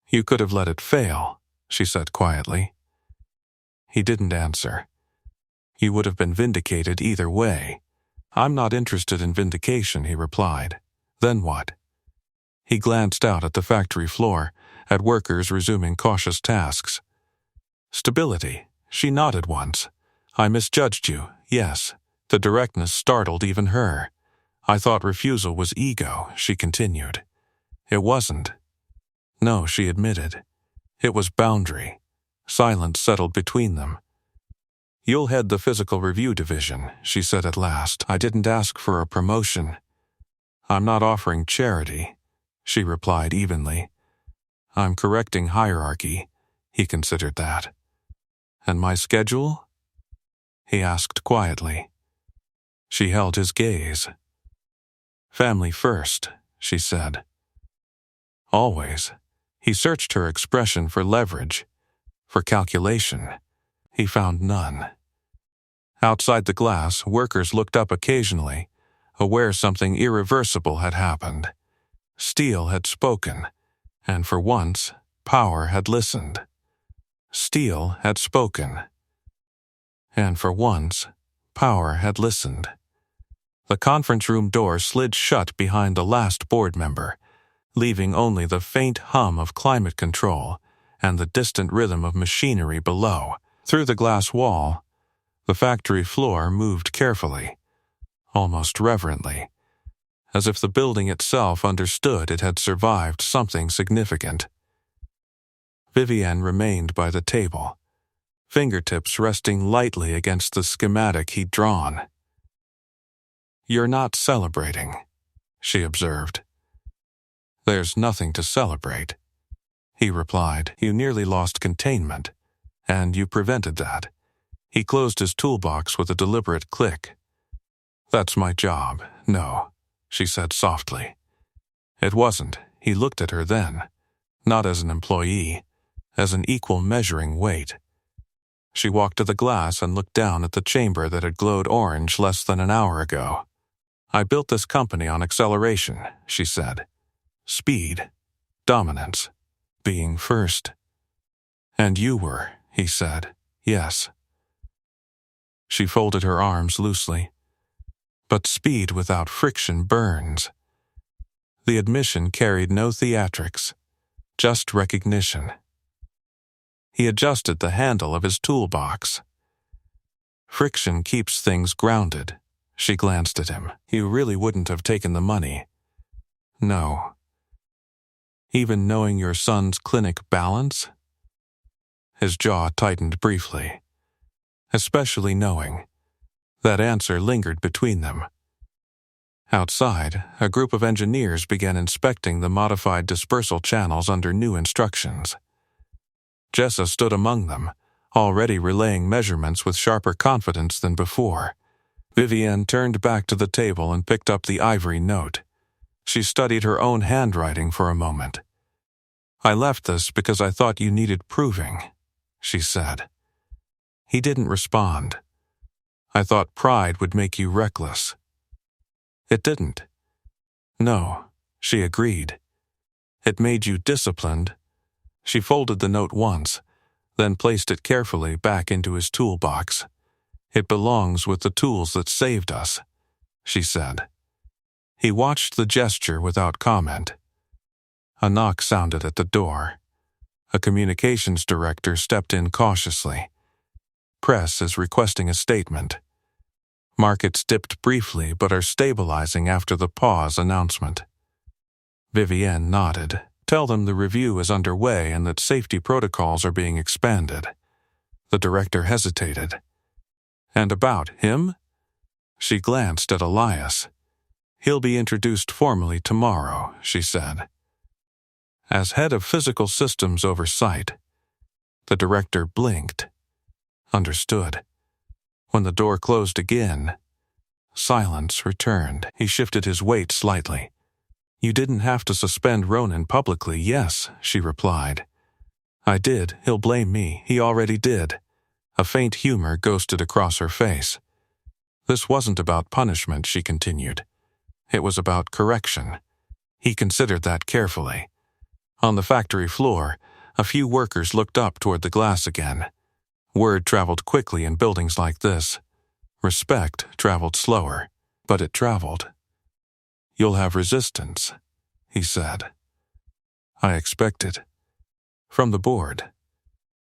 "You could have let it fail," she said quietly. He didn't answer. "You would have been vindicated either way." "I'm not interested in vindication," he replied. "Then what?" He glanced out at the factory floor, at workers resuming cautious tasks. "Stability." She nodded once. "I misjudged you, yes." The directness startled even her. "I thought refusal was ego," she continued. "It wasn't." "No," she admitted. "It was boundary." Silence settled between them. "You'll head the physical review division," she said at last. "I didn't ask for a promotion." "I'm not offering charity," she replied evenly. "I'm correcting hierarchy." He considered that. "And my schedule?" he asked quietly. She held his gaze. "Family first," she said. "Always." He searched her expression for leverage, for calculation. He found none. Outside the glass, workers looked up occasionally, aware something irreversible had happened. Steel had spoken, and for once, power had listened. Steel had spoken, and for once, power had listened. The conference room door slid shut behind the last board member, leaving only the faint hum of climate control and the distant rhythm of machinery below. Through the glass wall, the factory floor moved carefully, almost reverently, as if the building itself understood it had survived something significant. Vivienne remained by the table, fingertips resting lightly against the schematic he'd drawn. "You're not celebrating," she observed. "There's nothing to celebrate," he replied. "You nearly lost containment, and you prevented that." He closed his toolbox with a deliberate click. "That's my job." "No," she said softly. It wasn't. He looked at her then, not as an employee, as an equal measuring weight. She walked to the glass and looked down at the chamber that had glowed orange less than an hour ago. "I built this company on acceleration," she said. "Speed, dominance, being first." "And you were," he said. "Yes." She folded her arms loosely. "But speed without friction burns." The admission carried no theatrics, just recognition. He adjusted the handle of his toolbox. "Friction keeps things grounded." She glanced at him. "You really wouldn't have taken the money." "No." "Even knowing your son's clinic balance?" His jaw tightened briefly. "Especially knowing." That answer lingered between them. Outside, a group of engineers began inspecting the modified dispersal channels under new instructions. Jessa stood among them, already relaying measurements with sharper confidence than before. Vivienne turned back to the table and picked up the ivory note. She studied her own handwriting for a moment. "I left this because I thought you needed proving," she said. He didn't respond. "I thought pride would make you reckless." It didn't. "No," she agreed. "It made you disciplined." She folded the note once, then placed it carefully back into his toolbox. "It belongs with the tools that saved us," she said. He watched the gesture without comment. A knock sounded at the door. A communications director stepped in cautiously. "Press is requesting a statement." Markets dipped briefly but are stabilizing after the pause announcement. Vivienne nodded. "Tell them the review is underway and that safety protocols are being expanded." The director hesitated. "And about him?" She glanced at Elias. "He'll be introduced formally tomorrow," she said. "As head of physical systems oversight." The director blinked. Understood. When the door closed again, silence returned. He shifted his weight slightly. "You didn't have to suspend Ronan publicly." "Yes," she replied. "I did. He'll blame me. He already did." A faint humor ghosted across her face. "This wasn't about punishment," she continued. "It was about correction." He considered that carefully. On the factory floor, a few workers looked up toward the glass again. Word traveled quickly in buildings like this. Respect traveled slower, but it traveled. "You'll have resistance," he said. "I expect it." "From the board."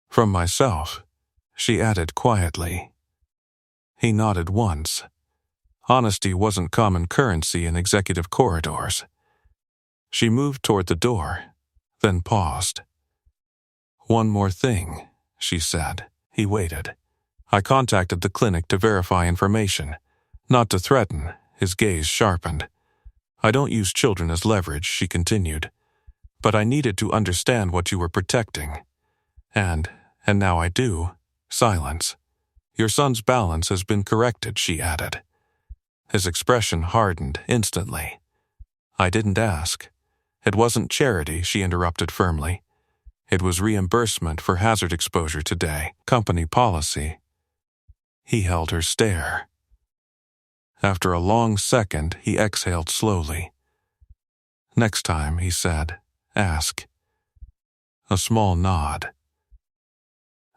"From myself," she added quietly. He nodded once. Honesty wasn't common currency in executive corridors. She moved toward the door, then paused. "One more thing," she said. He waited. "I contacted the clinic to verify information, not to threaten." His gaze sharpened. "I don't use children as leverage," she continued. "But I needed to understand what you were protecting. And now I do." Silence. "Your son's balance has been corrected," she added. His expression hardened instantly. "I didn't ask." "It wasn't charity," she interrupted firmly. "It was reimbursement for hazard exposure today. Company policy." He held her stare. After a long second, he exhaled slowly. "Next time," he said, "ask." A small nod.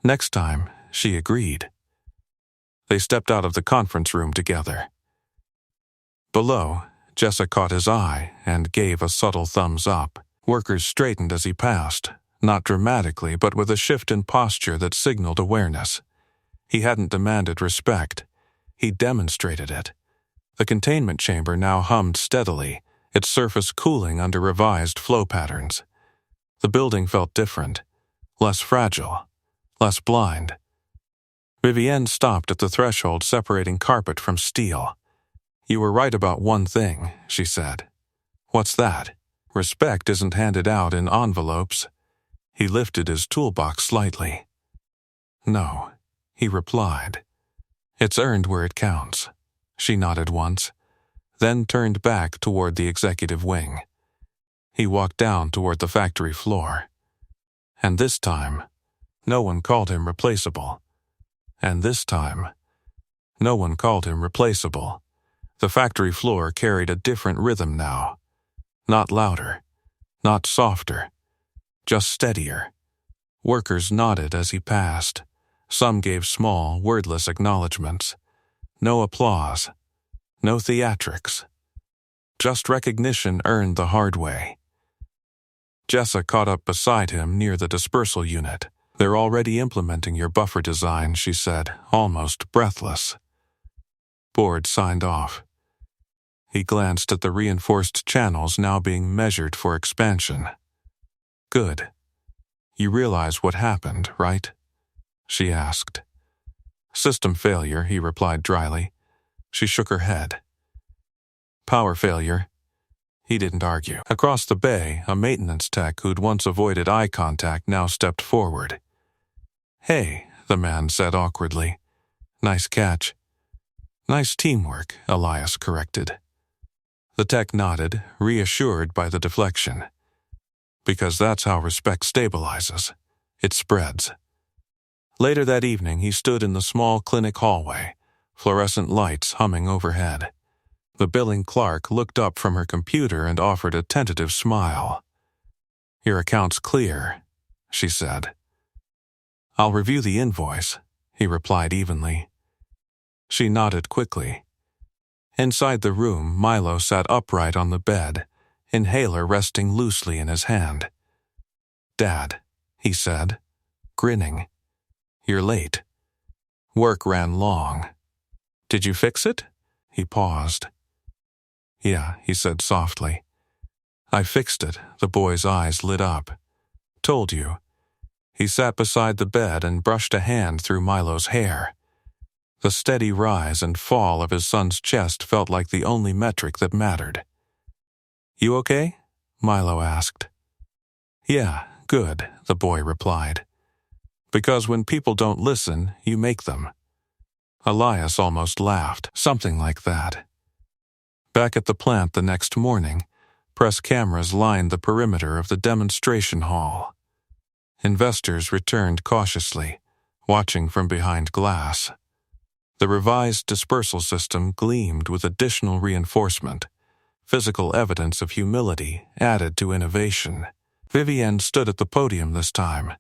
"Next time," she agreed. They stepped out of the conference room together. Below, Jessa caught his eye and gave a subtle thumbs up. Workers straightened as he passed, not dramatically but with a shift in posture that signaled awareness. He hadn't demanded respect. He demonstrated it. The containment chamber now hummed steadily, its surface cooling under revised flow patterns. The building felt different, less fragile, less blind. Vivienne stopped at the threshold separating carpet from steel. "You were right about one thing," she said. "What's that?" "Respect isn't handed out in envelopes." He lifted his toolbox slightly. "No," he replied. "It's earned where it counts." She nodded once, then turned back toward the executive wing. He walked down toward the factory floor. And this time, no one called him replaceable. And this time, no one called him replaceable. The factory floor carried a different rhythm now. Not louder, not softer, just steadier. Workers nodded as he passed. Some gave small, wordless acknowledgments. No applause, no theatrics. Just recognition earned the hard way. Jessa caught up beside him near the dispersal unit. "They're already implementing your buffer design," she said, almost breathless. Board signed off. He glanced at the reinforced channels now being measured for expansion. "Good. You realize what happened, right?" she asked. "System failure," he replied dryly. She shook her head. "Power failure." He didn't argue. Across the bay, a maintenance tech who'd once avoided eye contact now stepped forward. "Hey," the man said awkwardly. "Nice catch." "Nice teamwork," Elias corrected. The tech nodded, reassured by the deflection. Because that's how respect stabilizes. It spreads. Later that evening, he stood in the small clinic hallway, fluorescent lights humming overhead. The billing clerk looked up from her computer and offered a tentative smile. "Your account's clear," she said. "I'll review the invoice," he replied evenly. She nodded quickly. Inside the room, Milo sat upright on the bed, inhaler resting loosely in his hand. "Dad," he said, grinning. "You're late. Work ran long. Did you fix it?" He paused. "Yeah," he said softly. "I fixed it." The boy's eyes lit up. "Told you." He sat beside the bed and brushed a hand through Milo's hair. The steady rise and fall of his son's chest felt like the only metric that mattered. "You okay?" Milo asked. "Yeah, good," the boy replied. "Because when people don't listen, you make them." Elias almost laughed, something like that. Back at the plant the next morning, press cameras lined the perimeter of the demonstration hall. Investors returned cautiously, watching from behind glass. The revised dispersal system gleamed with additional reinforcement, physical evidence of humility added to innovation. Vivienne stood at the podium this time.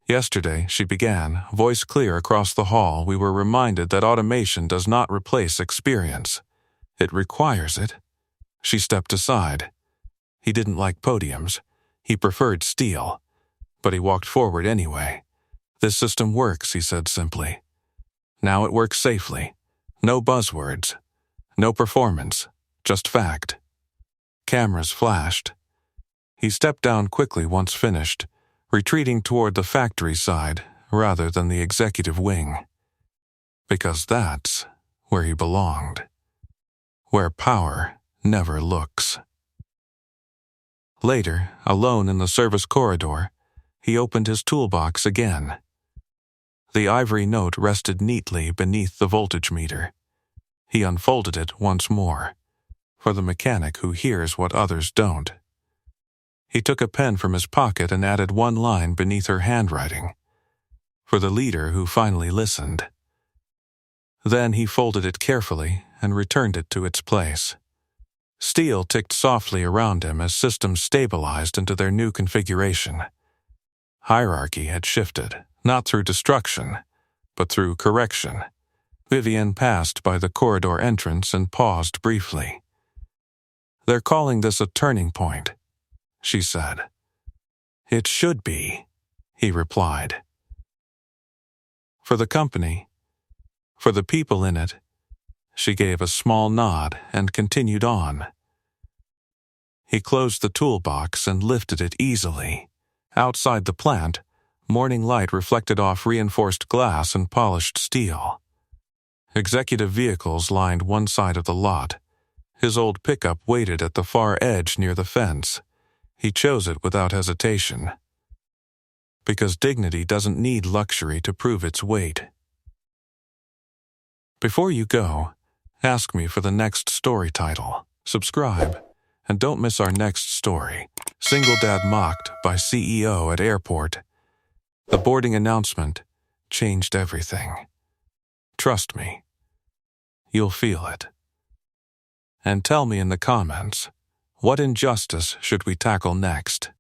"Yesterday," she began, voice clear across the hall, "we were reminded that automation does not replace experience. It requires it." She stepped aside. He didn't like podiums. He preferred steel. But he walked forward anyway. "This system works," he said simply. "Now it works safely. No buzzwords. No performance. Just fact." Cameras flashed. He stepped down quickly once finished, retreating toward the factory side rather than the executive wing. Because that's where he belonged. Where power never looks. Later, alone in the service corridor, he opened his toolbox again. The ivory note rested neatly beneath the voltage meter. He unfolded it once more, for the mechanic who hears what others don't. He took a pen from his pocket and added one line beneath her handwriting. For the leader who finally listened. Then he folded it carefully and returned it to its place. Steel ticked softly around him as systems stabilized into their new configuration. Hierarchy had shifted, not through destruction, but through correction. Vivienne passed by the corridor entrance and paused briefly. "They're calling this a turning point," she said. "It should be," he replied. "For the company, for the people in it." She gave a small nod and continued on. He closed the toolbox and lifted it easily. Outside the plant, morning light reflected off reinforced glass and polished steel. Executive vehicles lined one side of the lot. His old pickup waited at the far edge near the fence. He chose it without hesitation. Because dignity doesn't need luxury to prove its weight. Before you go, ask me for the next story title, subscribe, and don't miss our next story. Single dad mocked by CEO at airport. The boarding announcement changed everything. Trust me, you'll feel it. And tell me in the comments, what injustice should we tackle next?